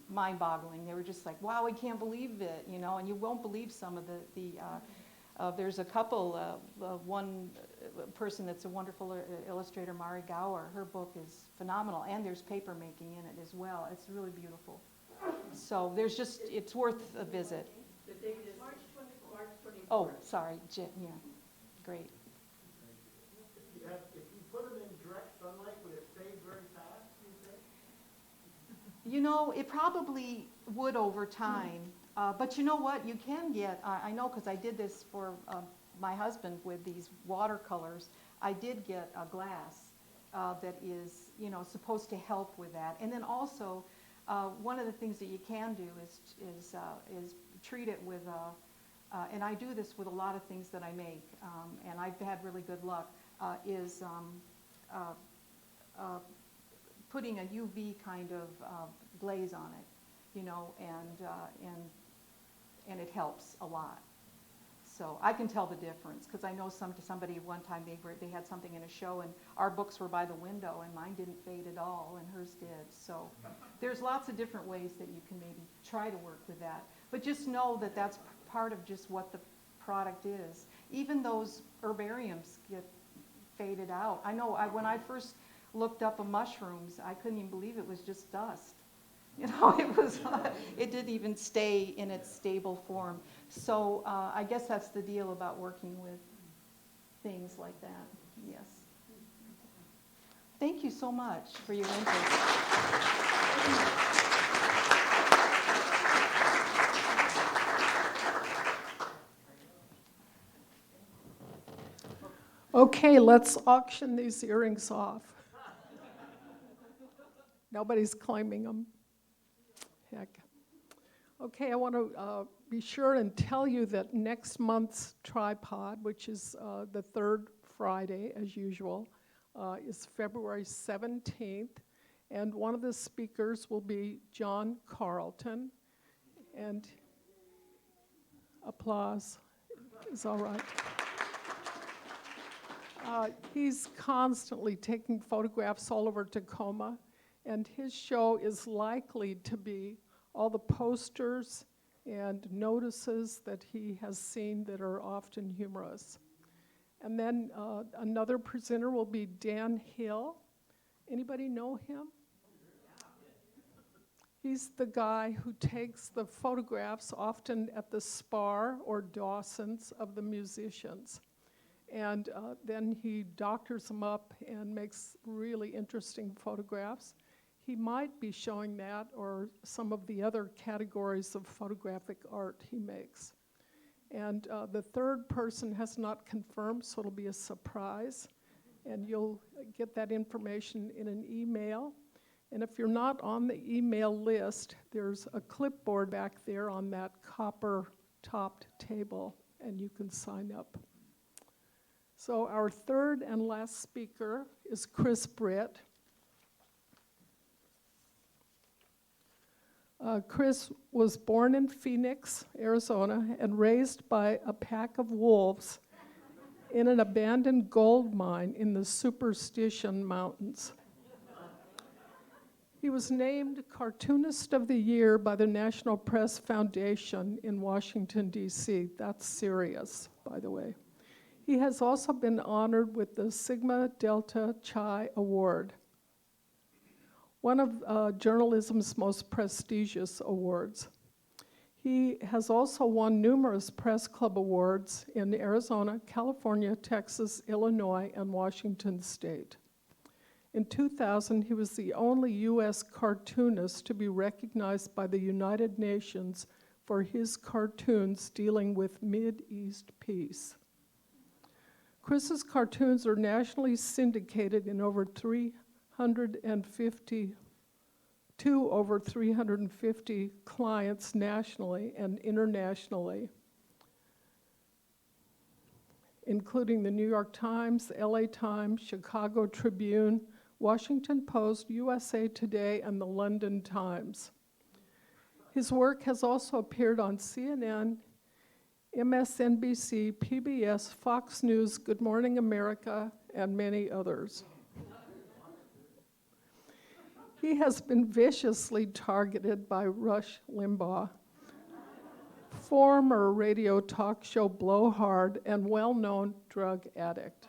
mind-boggling. They were just like, wow, we can't believe it, you know, and you won't believe some of there's a couple, one person that's a wonderful illustrator, Mari Gower. Her book is phenomenal, and there's paper making in it as well. It's really beautiful. So there's just, it's worth a visit. The date is March 24th. Oh, sorry, yeah, great. If you put them in direct sunlight, would it fade very fast, do you think? You know, it probably would over time. But you know what? You can get, I know because I did this for my husband with these watercolors. I did get a glass that is, you know, supposed to help with that. And then also, one of the things that you can do is treat it with, and I do this with a lot of things that I make, and I've had really good luck, is putting a UV kind of glaze on it, you know, and it helps a lot. So I can tell the difference, because I know somebody one time they had something in a show, and our books were by the window, and mine didn't fade at all, and hers did. So there's lots of different ways that you can maybe try to work with that. But just know that that's part of just what the product is. Even those herbariums get faded out. I know when I first looked up mushrooms, I couldn't even believe it was just dust. You know, it didn't even stay in its stable form. So I guess that's the deal about working with things like that. Yes. Thank you so much for your interest. Okay, let's auction these earrings off. Nobody's claiming them. Heck. Okay, I want to be sure and tell you that next month's tripod, which is the third Friday as usual, is February 17th, and one of the speakers will be John Carlton, and applause is all right. He's constantly taking photographs all over Tacoma, and his show is likely to be all the posters and notices that he has seen that are often humorous. And then another presenter will be Dan Hill. Anybody know him? He's the guy who takes the photographs, often at the Spar or Dawson's, of the musicians. And then he doctors them up and makes really interesting photographs. He might be showing that or some of the other categories of photographic art he makes. And the third person has not confirmed, so it'll be a surprise. And you'll get that information in an email. And if you're not on the email list, there's a clipboard back there on that copper-topped table, and you can sign up. So our third and last speaker is Britt. Chris was born in Phoenix, Arizona, and raised by a pack of wolves in an abandoned gold mine in the Superstition Mountains. He was named Cartoonist of the Year by the National Press Foundation in Washington, D.C. That's serious, by the way. He has also been honored with the Sigma Delta Chi Award, one of journalism's most prestigious awards. He has also won numerous press club awards in Arizona, California, Texas, Illinois, and Washington State. In 2000, he was the only U.S. cartoonist to be recognized by the United Nations for his cartoons dealing with Mid-East peace. Chris's cartoons are nationally syndicated in over 350 clients nationally and internationally, including the New York Times, LA Times, Chicago Tribune, Washington Post, USA Today, and the London Times. His work has also appeared on CNN, MSNBC, PBS, Fox News, Good Morning America, and many others. He has been viciously targeted by Rush Limbaugh, former radio talk show blowhard and well-known drug addict.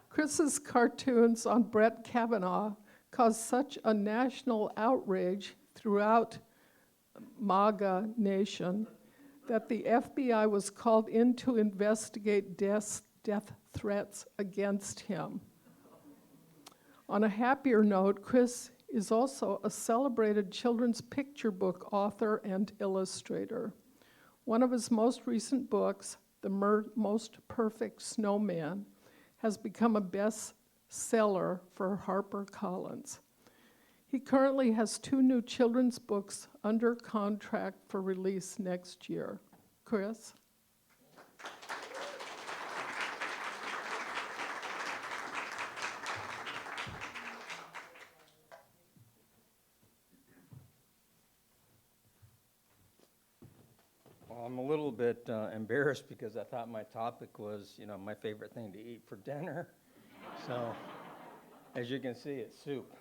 Chris's cartoons on Brett Kavanaugh caused such a national outrage throughout MAGA nation that the FBI was called in to investigate death threats against him. On a happier note, Chris is also a celebrated children's picture book author and illustrator. One of his most recent books, The Most Perfect Snowman, has become a bestseller for HarperCollins. He currently has 2 new children's books under contract for release next year. Chris? Well, I'm a little bit embarrassed because I thought my topic was, my favorite thing to eat for dinner. So, as you can see, it's soup.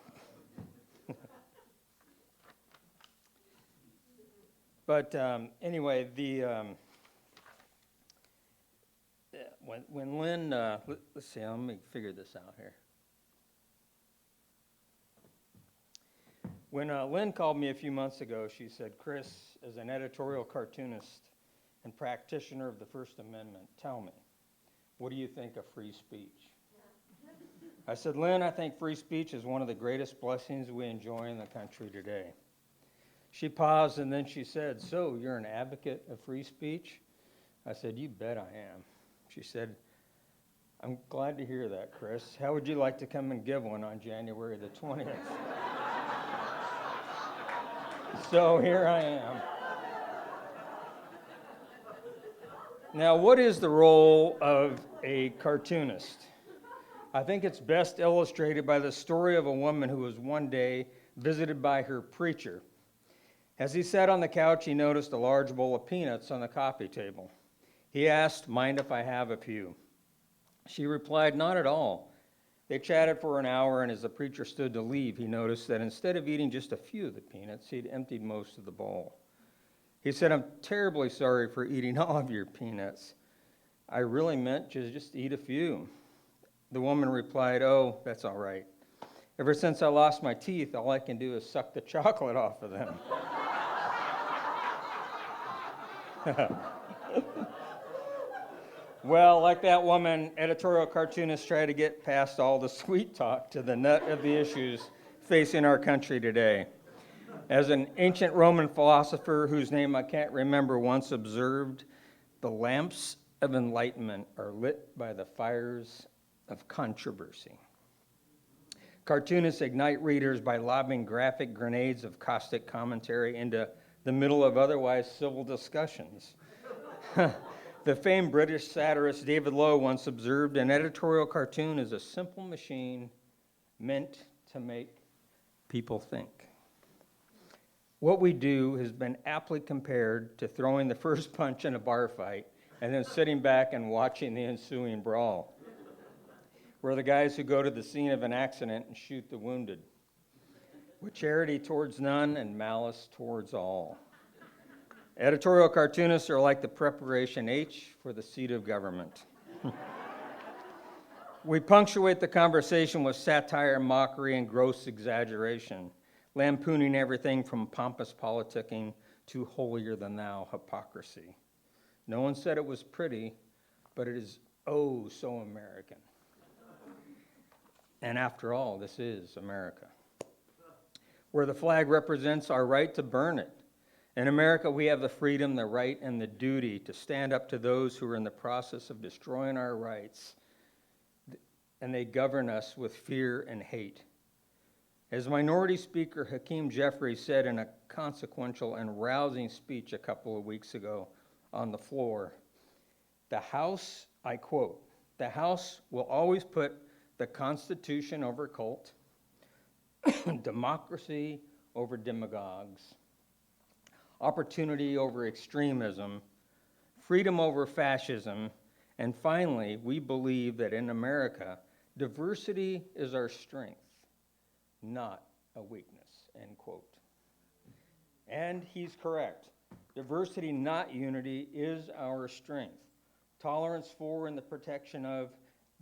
But anyway, when Lynn, let's see, let me figure this out here. When Lynn called me a few months ago, she said, Chris, as an editorial cartoonist and practitioner of the First Amendment, tell me, what do you think of free speech? I said, Lynn, I think free speech is one of the greatest blessings we enjoy in the country today. She paused and then she said, so you're an advocate of free speech? I said, you bet I am. She said, I'm glad to hear that, Chris. How would you like to come and give one on January the 20th? So here I am. Now, what is the role of a cartoonist? I think it's best illustrated by the story of a woman who was one day visited by her preacher. As he sat on the couch, he noticed a large bowl of peanuts on the coffee table. He asked, mind if I have a few? She replied, not at all. They chatted for an hour, and as the preacher stood to leave, he noticed that instead of eating just a few of the peanuts, he'd emptied most of the bowl. He said, I'm terribly sorry for eating all of your peanuts. I really meant to just eat a few. The woman replied, oh, that's all right. Ever since I lost my teeth, all I can do is suck the chocolate off of them. Well, like that woman, editorial cartoonists try to get past all the sweet talk to the nut of the issues facing our country today. As an ancient Roman philosopher whose name I can't remember once observed, the lamps of enlightenment are lit by the fires of controversy. Cartoonists ignite readers by lobbing graphic grenades of caustic commentary into the middle of otherwise civil discussions. The famed British satirist David Lowe once observed, an editorial cartoon is a simple machine meant to make people think. What we do has been aptly compared to throwing the first punch in a bar fight and then sitting back and watching the ensuing brawl. We're the guys who go to the scene of an accident and shoot the wounded, with charity towards none and malice towards all. Editorial cartoonists are like the preparation H for the seat of government. We punctuate the conversation with satire, mockery, and gross exaggeration, lampooning everything from pompous politicking to holier-than-thou hypocrisy. No one said it was pretty, but it is oh so American. And after all, this is America, where the flag represents our right to burn it. In America, we have the freedom, the right, and the duty to stand up to those who are in the process of destroying our rights, and they govern us with fear and hate. As Minority Speaker Hakeem Jeffries said in a consequential and rousing speech a couple of weeks ago on the floor, the House, I quote, "The House will always put the Constitution over cult, democracy over demagogues, opportunity over extremism, freedom over fascism, and finally, we believe that in America, diversity is our strength, not a weakness," end quote. And he's correct. Diversity, not unity, is our strength. Tolerance for and the protection of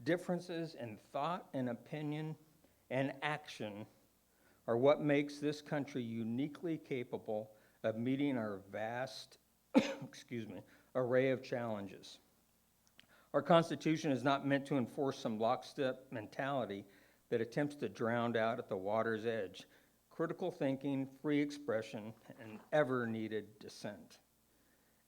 differences in thought and opinion and action are what makes this country uniquely capable of meeting our vast array of challenges. Our Constitution is not meant to enforce some lockstep mentality that attempts to drown out at the water's edge critical thinking, free expression, and ever-needed dissent.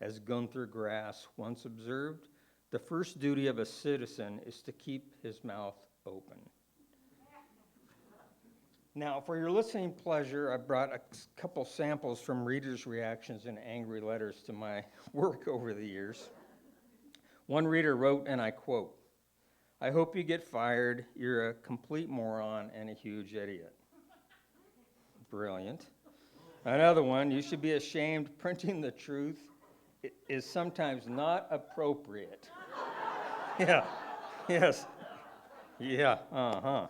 As Gunther Grass once observed, the first duty of a citizen is to keep his mouth open. Now, for your listening pleasure, I brought a couple samples from readers' reactions and angry letters to my work over the years. One reader wrote, and I quote, "I hope you get fired. You're a complete moron and a huge idiot." Brilliant. Another one, "You should be ashamed. Printing the truth is sometimes not appropriate." Yeah, yes, yeah,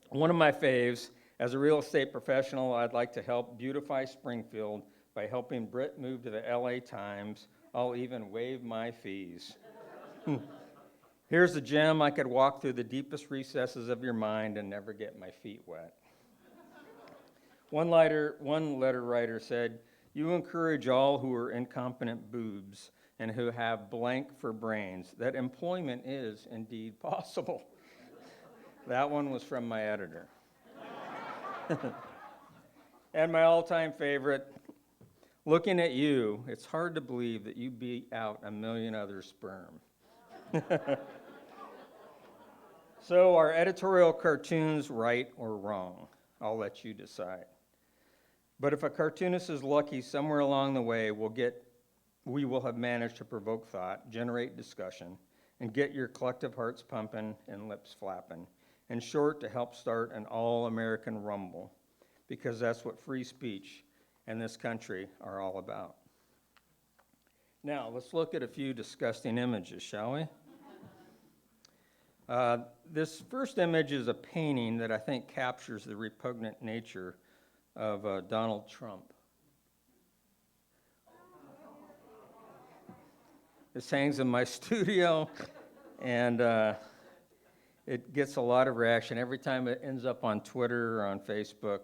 One of my faves, as a real estate professional, I'd like to help beautify Springfield by helping Britt move to the LA Times. I'll even waive my fees. Here's a gem: I could walk through the deepest recesses of your mind and never get my feet wet. One letter writer said, "You encourage all who are incompetent boobs and who have blank for brains that employment is indeed possible." That one was from my editor. And my all-time favorite, "Looking at you, it's hard to believe that you beat out a million other sperm." So are editorial cartoons right or wrong? I'll let you decide. But if a cartoonist is lucky, somewhere along the way, we will have managed to provoke thought, generate discussion, and get your collective hearts pumping and lips flapping. In short, to help start an all-American rumble, because that's what free speech and this country are all about. Now, let's look at a few disgusting images, shall we? This first image is a painting that I think captures the repugnant nature of Donald Trump. This hangs in my studio, and it gets a lot of reaction every time it ends up on Twitter or on Facebook.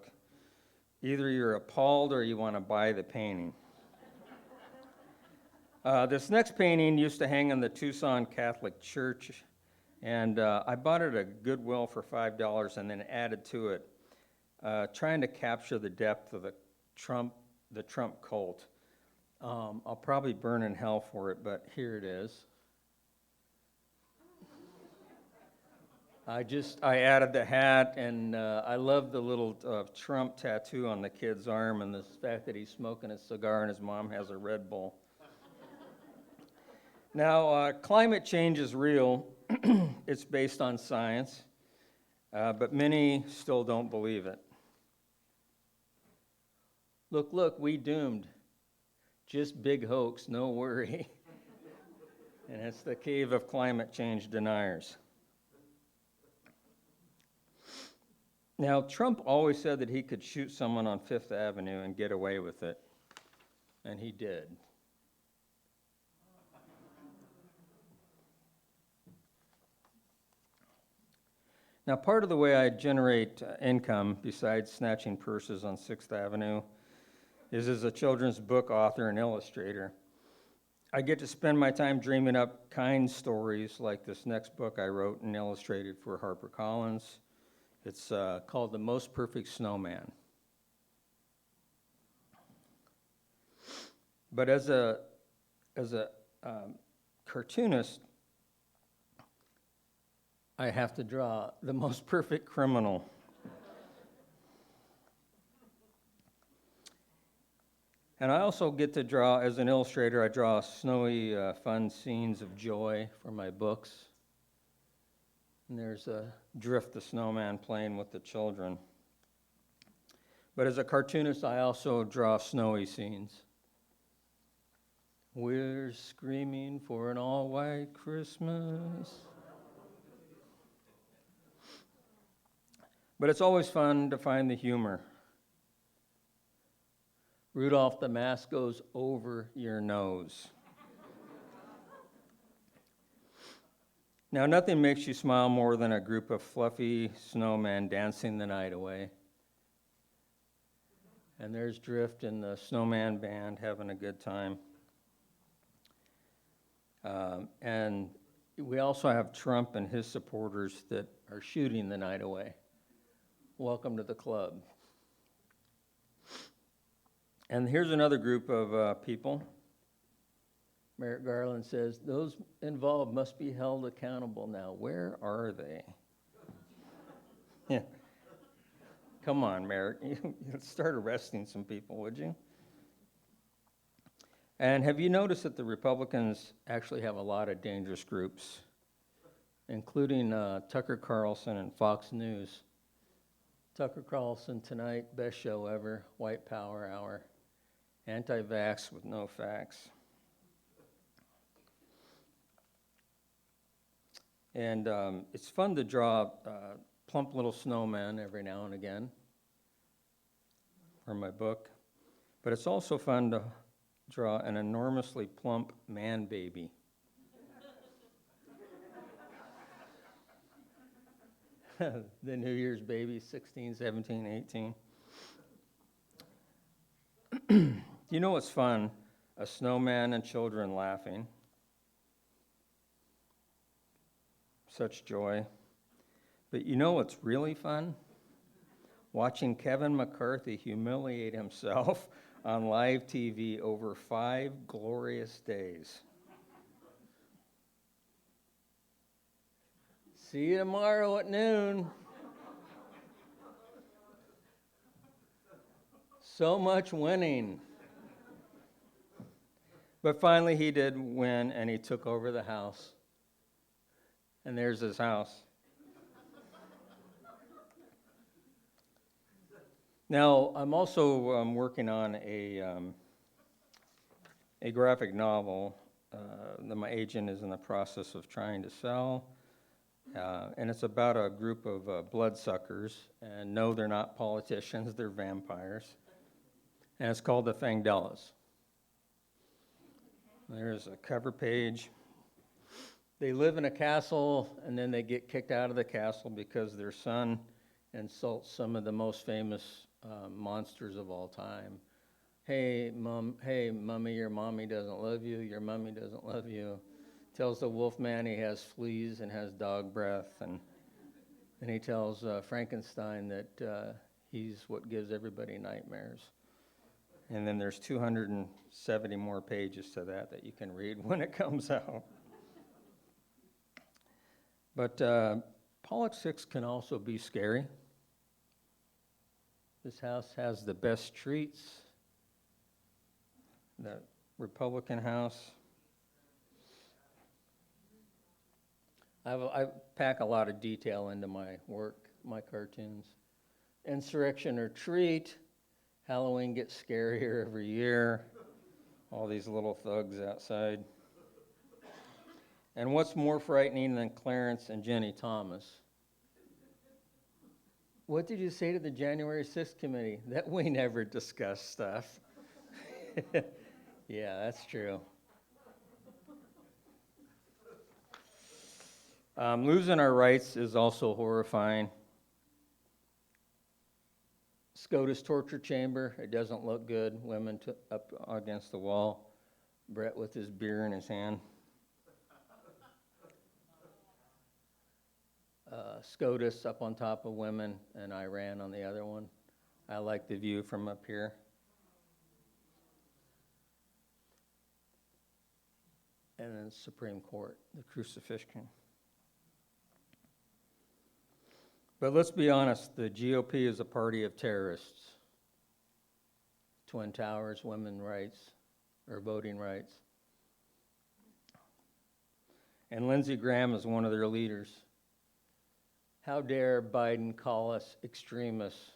Either you're appalled or you want to buy the painting. This next painting used to hang in the Tucson Catholic Church, and I bought it at Goodwill for $5 and then added to it, trying to capture the depth of the Trump cult. I'll probably burn in hell for it, but here it is. I added the hat, and I love the little Trump tattoo on the kid's arm and the fact that he's smoking a cigar and his mom has a Red Bull. Now, climate change is real. It's based on science, but many still don't believe it. Look, we doomed. Just big hoax, no worry. And it's the cave of climate change deniers. Now, Trump always said that he could shoot someone on Fifth Avenue and get away with it, and he did. Now, part of the way I generate income, besides snatching purses on 6th Avenue, is as a children's book author and illustrator. I get to spend my time dreaming up kind stories like this next book I wrote and illustrated for HarperCollins. It's called The Most Perfect Snowman. But as a cartoonist, I have to draw the most perfect criminal. And I also get to draw, as an illustrator, I draw snowy, fun scenes of joy for my books. And there's Drift the Snowman playing with the children. But as a cartoonist, I also draw snowy scenes. We're screaming for an all-white Christmas. But it's always fun to find the humor. Rudolph, the mask goes over your nose. Now, nothing makes you smile more than a group of fluffy snowmen dancing the night away. And there's Drift and the snowman band having a good time. And we also have Trump and his supporters that are shooting the night away. Welcome to the club. And here's another group of people. Merrick Garland says, those involved must be held accountable now. Where are they? Yeah. Come on, Merrick. You start arresting some people, would you? And have you noticed that the Republicans actually have a lot of dangerous groups, including Tucker Carlson and Fox News? Tucker Carlson tonight, best show ever, White Power Hour, anti-vax with no facts. And it's fun to draw plump little snowmen every now and again for my book, but it's also fun to draw an enormously plump man baby. The New Year's baby, 16, 17, 18. You know what's fun? A snowman and children laughing. Such joy. But you know what's really fun? Watching Kevin McCarthy humiliate himself on live TV over 5 glorious days. See you tomorrow at noon. So much winning. But finally he did win, and he took over the house. And there's his house. Now, I'm also working on a graphic novel that my agent is in the process of trying to sell. And it's about a group of bloodsuckers. And no, they're not politicians, they're vampires. And it's called The Fangdellas. There's a cover page. They live in a castle, and then they get kicked out of the castle because their son insults some of the most famous monsters of all time. Hey, mommy, your mommy doesn't love you. Your mommy doesn't love you. Tells the wolf man he has fleas and has dog breath. And then he tells Frankenstein that he's what gives everybody nightmares. And then there's 270 more pages to that you can read when it comes out. But politics can also be scary. This house has the best treats, the Republican House. I pack a lot of detail into my work, my cartoons. Insurrection or treat. Halloween gets scarier every year. All these little thugs outside. And what's more frightening than Clarence and Jenny Thomas? What did you say to the January 6th committee? That we never discuss stuff. Yeah, that's true. Losing our rights is also horrifying. SCOTUS torture chamber, it doesn't look good. Women up against the wall. Britt with his beer in his hand. SCOTUS up on top of women, and Iran on the other one. I like the view from up here. And then Supreme Court, the crucifixion. But let's be honest, the GOP is a party of terrorists. Twin Towers, women's rights, or voting rights. And Lindsey Graham is one of their leaders. How dare Biden call us extremists?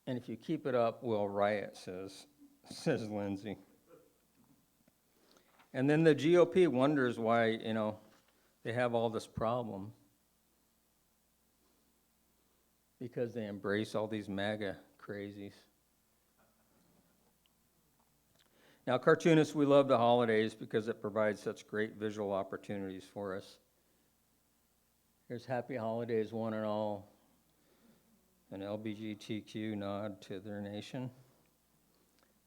And if you keep it up, we'll riot, says Lindsey. And then the GOP wonders why, they have all this problem. Because they embrace all these MAGA crazies. Now, cartoonists, we love the holidays because it provides such great visual opportunities for us. Here's Happy Holidays, one and all. An LGBTQ nod to their nation.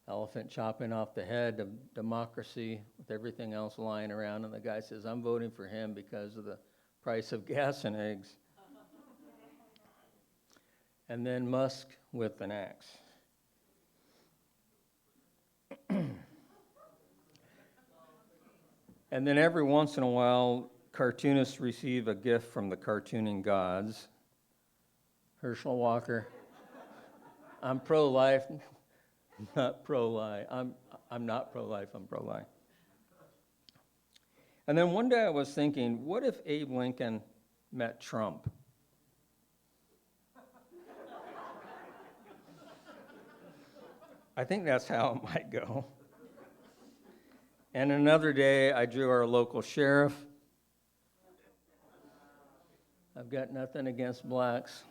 Elephant chopping off the head of democracy with everything else lying around, and the guy says, I'm voting for him because of the price of gas and eggs. And then Musk with an axe. And then every once in a while, cartoonists receive a gift from the cartooning gods. Herschel Walker. I'm pro-life, not pro-life. I'm not pro-life, I'm pro-life. And then one day I was thinking, what if Abe Lincoln met Trump? I think that's how it might go. And another day, I drew our local sheriff. I've got nothing against blacks.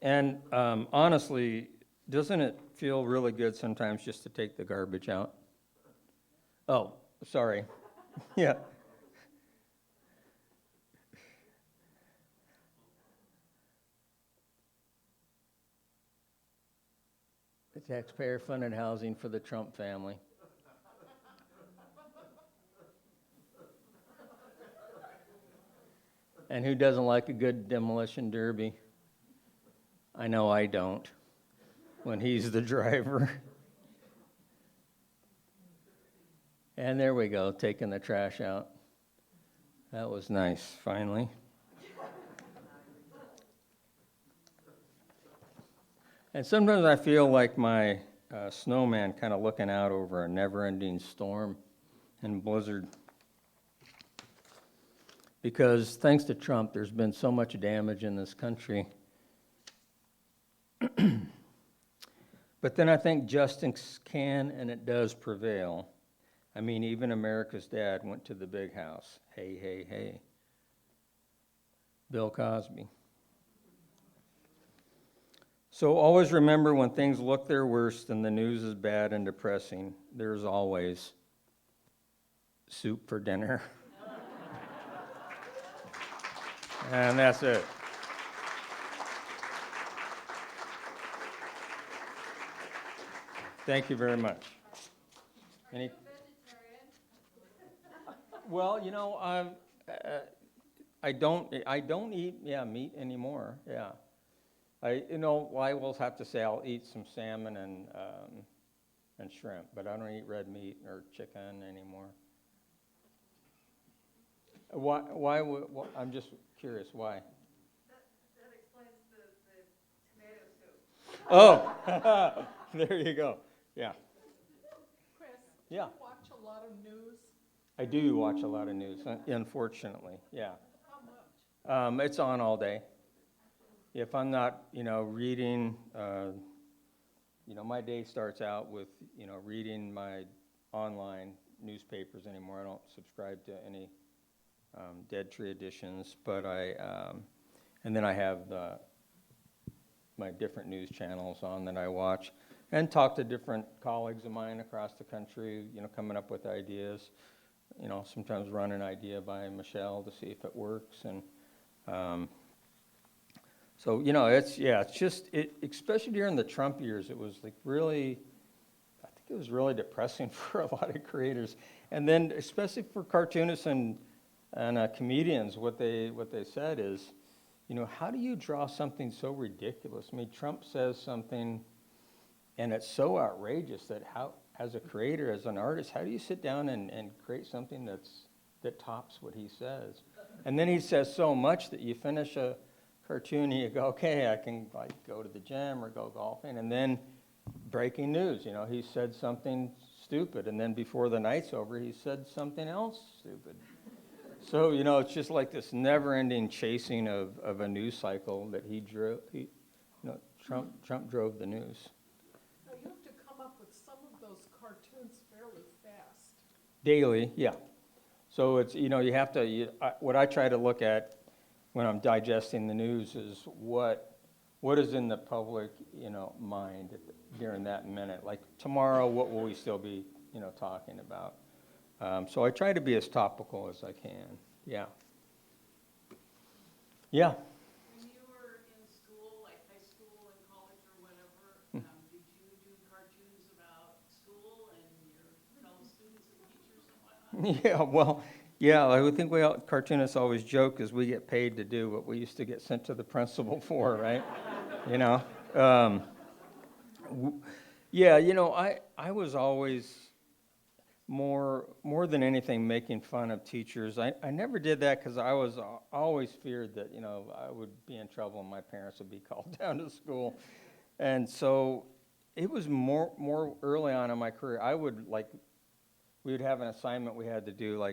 And honestly, doesn't it feel really good sometimes just to take the garbage out? Oh, sorry. Yeah. The taxpayer-funded housing for the Trump family. And who doesn't like a good demolition derby? I know I don't, when he's the driver. And there we go, taking the trash out. That was nice, finally. And sometimes I feel like my snowman kind of looking out over a never-ending storm and blizzard. Because thanks to Trump, there's been so much damage in this country. But then I think justice can and it does prevail. I mean, even America's dad went to the big house. Hey, hey, hey. Bill Cosby. So always remember, when things look their worst and the news is bad and depressing, there's always soup for dinner. And that's it. Thank you very much. Any? Well, I don't eat meat anymore. Yeah. I will have to say I'll eat some salmon and shrimp, but I don't eat red meat or chicken anymore. Why I'm just curious, why? That explains the tomato soup. Oh, there you go. Yeah. Chris, Yeah. do you watch a lot of news? I do watch a lot of news, unfortunately. Yeah. How much? It's on all day. If I'm not, reading, my day starts out with, reading my online newspapers anymore. I don't subscribe to any Dead Tree editions, but and then I have my different news channels on that I watch and talk to different colleagues of mine across the country, coming up with ideas. Sometimes run an idea by Michelle to see if it works. And So, it's just, especially during the Trump years, it was like really, I think it was really depressing for a lot of creators. And then especially for cartoonists and comedians, what they said is, how do you draw something so ridiculous? I mean, Trump says something, and it's so outrageous that as a creator, as an artist, how do you sit down and create something that tops what he says? And then he says so much that you finish a cartoon and you go, okay, I can like go to the gym or go golfing, and then breaking news, he said something stupid, and then before the night's over, he said something else stupid. So, it's just like this never-ending chasing of a news cycle that he drove. Trump drove the news. Now, you have to come up with some of those cartoons fairly fast. Daily, yeah. So it's, you have to, what I try to look at when I'm digesting the news is what is in the public, mind during that minute. Like tomorrow, what will we still be, talking about? So I try to be as topical as I can. Yeah. Yeah. When you were in school, like high school and college or whatever, did you do cartoons about school and your fellow students and teachers and whatnot? Yeah, well, yeah, I would think cartoonists always joke because we get paid to do what we used to get sent to the principal for, right? I was always more than anything making fun of teachers. I never did that because I was always feared that, I would be in trouble and my parents would be called down to school. And so it was more early on in my career. We would have an assignment we had to do,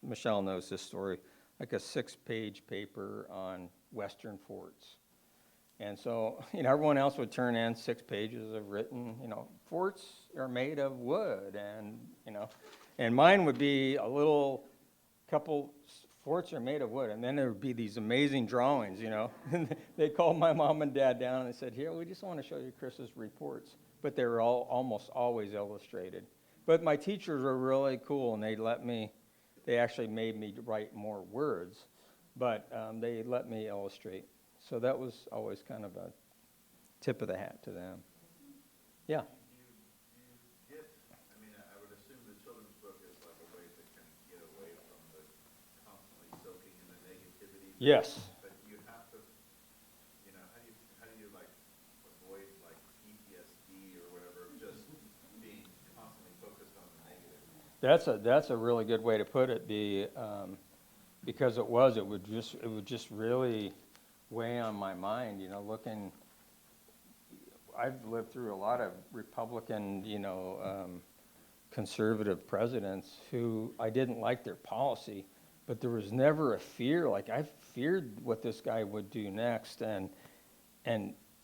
Michelle knows this story, like a 6-page paper on Western forts. And so, everyone else would turn in 6 pages of written, forts are made of wood, and mine would be a little couple, forts are made of wood, and then there would be these amazing drawings, They called my mom and dad down and they said, here, we just want to show you Chris's reports. But they were almost always illustrated. But my teachers were really cool, and they actually made me write more words, but they let me illustrate. So that was always kind of a tip of the hat to them. Yeah. I would assume the children's book is like a way to kind of get away from the constantly soaking in the negativity. Yes. But you have to, how do you like avoid like PTSD or whatever, just being constantly focused on the negative? That's a really good way to put it. Because it would just really weigh on my mind, I've lived through a lot of Republican, conservative presidents who I didn't like their policy, but there was never a fear. Like I feared what this guy would do next, and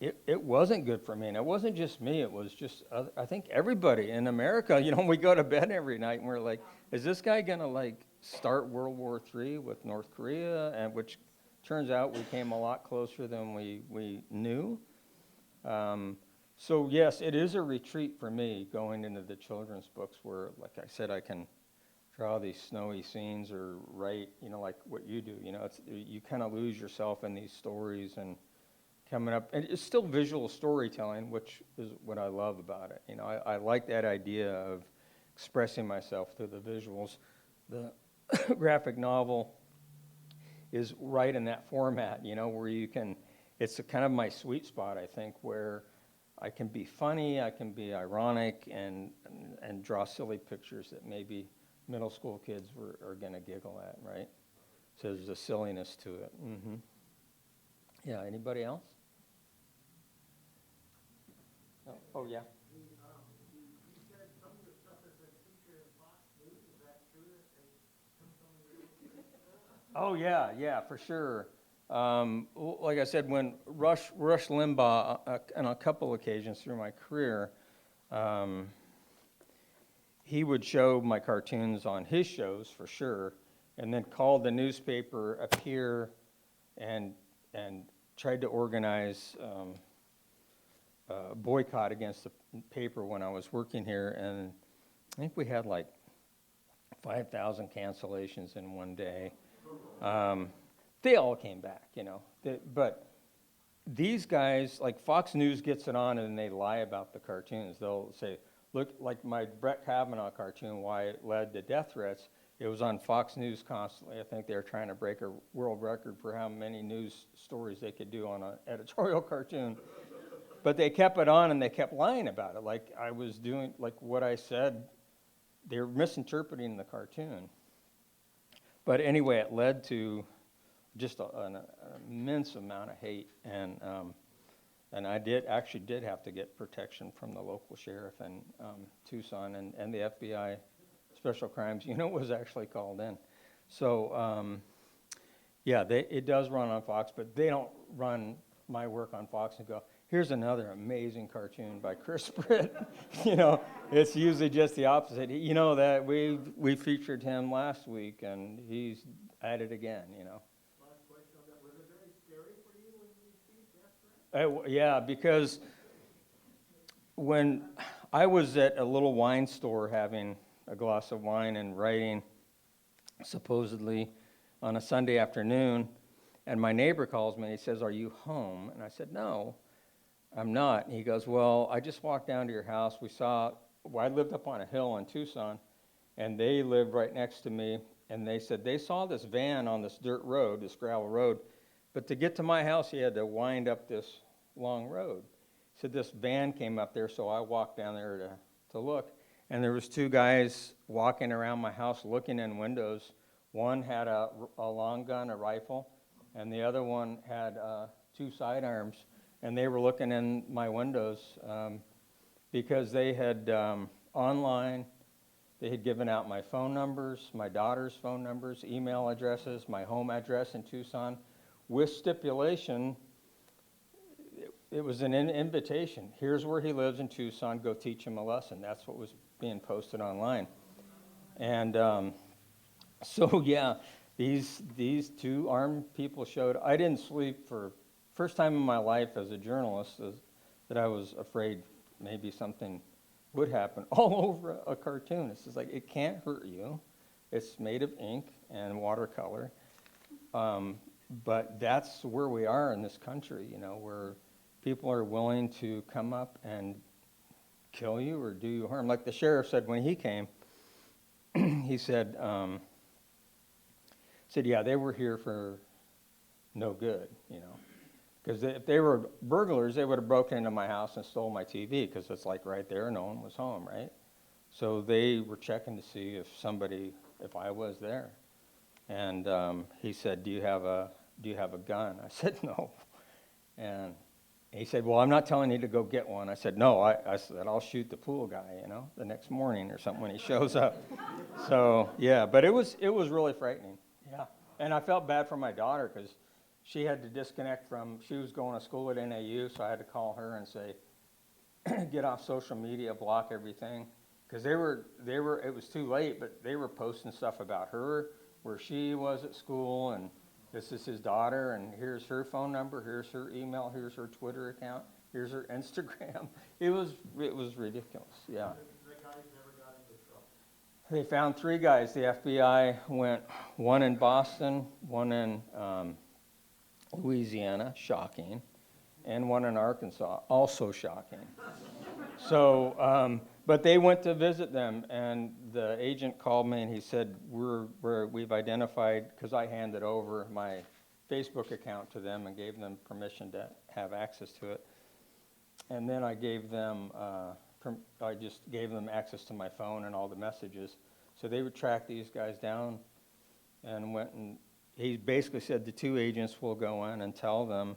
it wasn't good for me. And it wasn't just me; it was just I think everybody in America. We go to bed every night and we're like, is this guy gonna start World War III with North Korea? And which turns out we came a lot closer than we knew. So yes, it is a retreat for me going into the children's books where, like I said, I can draw these snowy scenes or write, like what you do. You kind of lose yourself in these stories and coming up. And it's still visual storytelling, which is what I love about it. I like that idea of expressing myself through the visuals. The graphic novel is right in that format, where you can, it's kind of my sweet spot, I think, where I can be funny, I can be ironic, and draw silly pictures that maybe middle school kids are going to giggle at, right? So there's a silliness to it. Mm-hmm. Yeah, anybody else? Oh, yeah. Oh, yeah, for sure. Like I said, when Rush Limbaugh, on a couple occasions through my career, he would show my cartoons on his shows, for sure, and then called the newspaper up here and tried to organize a boycott against the paper when I was working here, and I think we had 5,000 cancellations in one day. They all came back, but these guys, like Fox News gets it on and they lie about the cartoons. They'll say, look, like my Brett Kavanaugh cartoon, why it led to death threats. It was on Fox News constantly. I think they were trying to break a world record for how many news stories they could do on an editorial cartoon. But they kept it on and they kept lying about it. Like I was doing, like what I said, they were misinterpreting the cartoon. But anyway, it led to just an immense amount of hate, and I did have to get protection from the local sheriff in Tucson, and the FBI Special Crimes Unit was actually called in. So yeah, it does run on Fox, but they don't run my work on Fox and go, here's another amazing cartoon by Chris Britt. It's usually just the opposite. That we featured him last week, and he's at it again. Last question on that. Was it very scary for you when you received death threats? Yeah, because when I was at a little wine store having a glass of wine and writing, supposedly on a Sunday afternoon, and my neighbor calls me and he says, "Are you home?" And I said, "No, I'm not." And he goes, "Well, I just walked down to your house. I lived up on a hill in Tucson, and they lived right next to me. And they said they saw this van on this dirt road, this gravel road, but to get to my house, he had to wind up this long road." He said this van came up there, so I walked down there to look. And there was two guys walking around my house looking in windows. One had a long gun, a rifle, and the other one had two sidearms. And they were looking in my windows because they had online, they had given out my phone numbers, my daughter's phone numbers, email addresses, my home address in Tucson, with stipulation. It was an invitation. Here's where he lives in Tucson. Go teach him a lesson. That's what was being posted online. And so, yeah, these two armed people showed. I didn't sleep for first time in my life as a journalist that I was afraid maybe something would happen all over a cartoon. It's just like, it can't hurt you. It's made of ink and watercolor. But that's where we are in this country, where people are willing to come up and kill you or do you harm. Like the sheriff said when he came, he said, yeah, they were here for no good, Because if they were burglars, they would have broken into my house and stole my TV, because it's like right there, no one was home, right? So they were checking to see if I was there. And he said, do you have a gun? I said, no. And he said, well, I'm not telling you to go get one. I said, no. I said, I'll shoot the pool guy, the next morning or something when he shows up. So, yeah, but it was really frightening, yeah. And I felt bad for my daughter, because she had to disconnect she was going to school at NAU, so I had to call her and say, get off social media, block everything. Because it was too late, but they were posting stuff about her, where she was at school, and this is his daughter, and here's her phone number, here's her email, here's her Twitter account, here's her Instagram. It was ridiculous, yeah. The guys never got into trouble. They found 3 guys. The FBI went, one in Boston, one in Louisiana, shocking, and one in Arkansas, also shocking. So, but they went to visit them, and the agent called me and he said, we've identified, because I handed over my Facebook account to them and gave them permission to have access to it. And then I gave them, I just gave them access to my phone and all the messages. So they would track these guys down and went, and he basically said the 2 agents will go in and tell them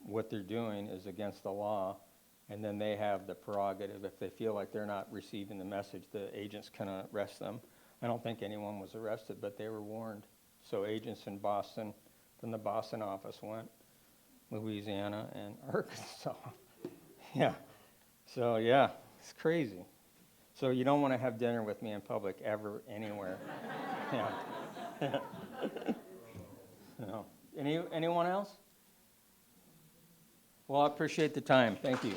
what they're doing is against the law, and then they have the prerogative. If they feel like they're not receiving the message, the agents can arrest them. I don't think anyone was arrested, but they were warned. So agents in Boston, from the Boston office, went Louisiana and Arkansas. Yeah. So, yeah, it's crazy. So you don't want to have dinner with me in public ever, anywhere. Yeah. No. Anyone else? Well, I appreciate the time. Thank you.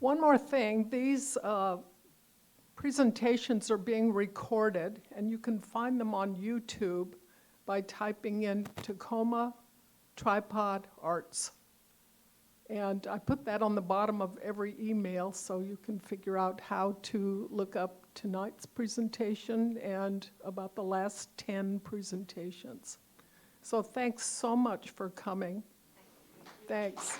One more thing, these presentations are being recorded, and you can find them on YouTube by typing in Tacoma Tripod Arts. And I put that on the bottom of every email so you can figure out how to look up tonight's presentation and about the last 10 presentations. So thanks so much for coming. Thanks.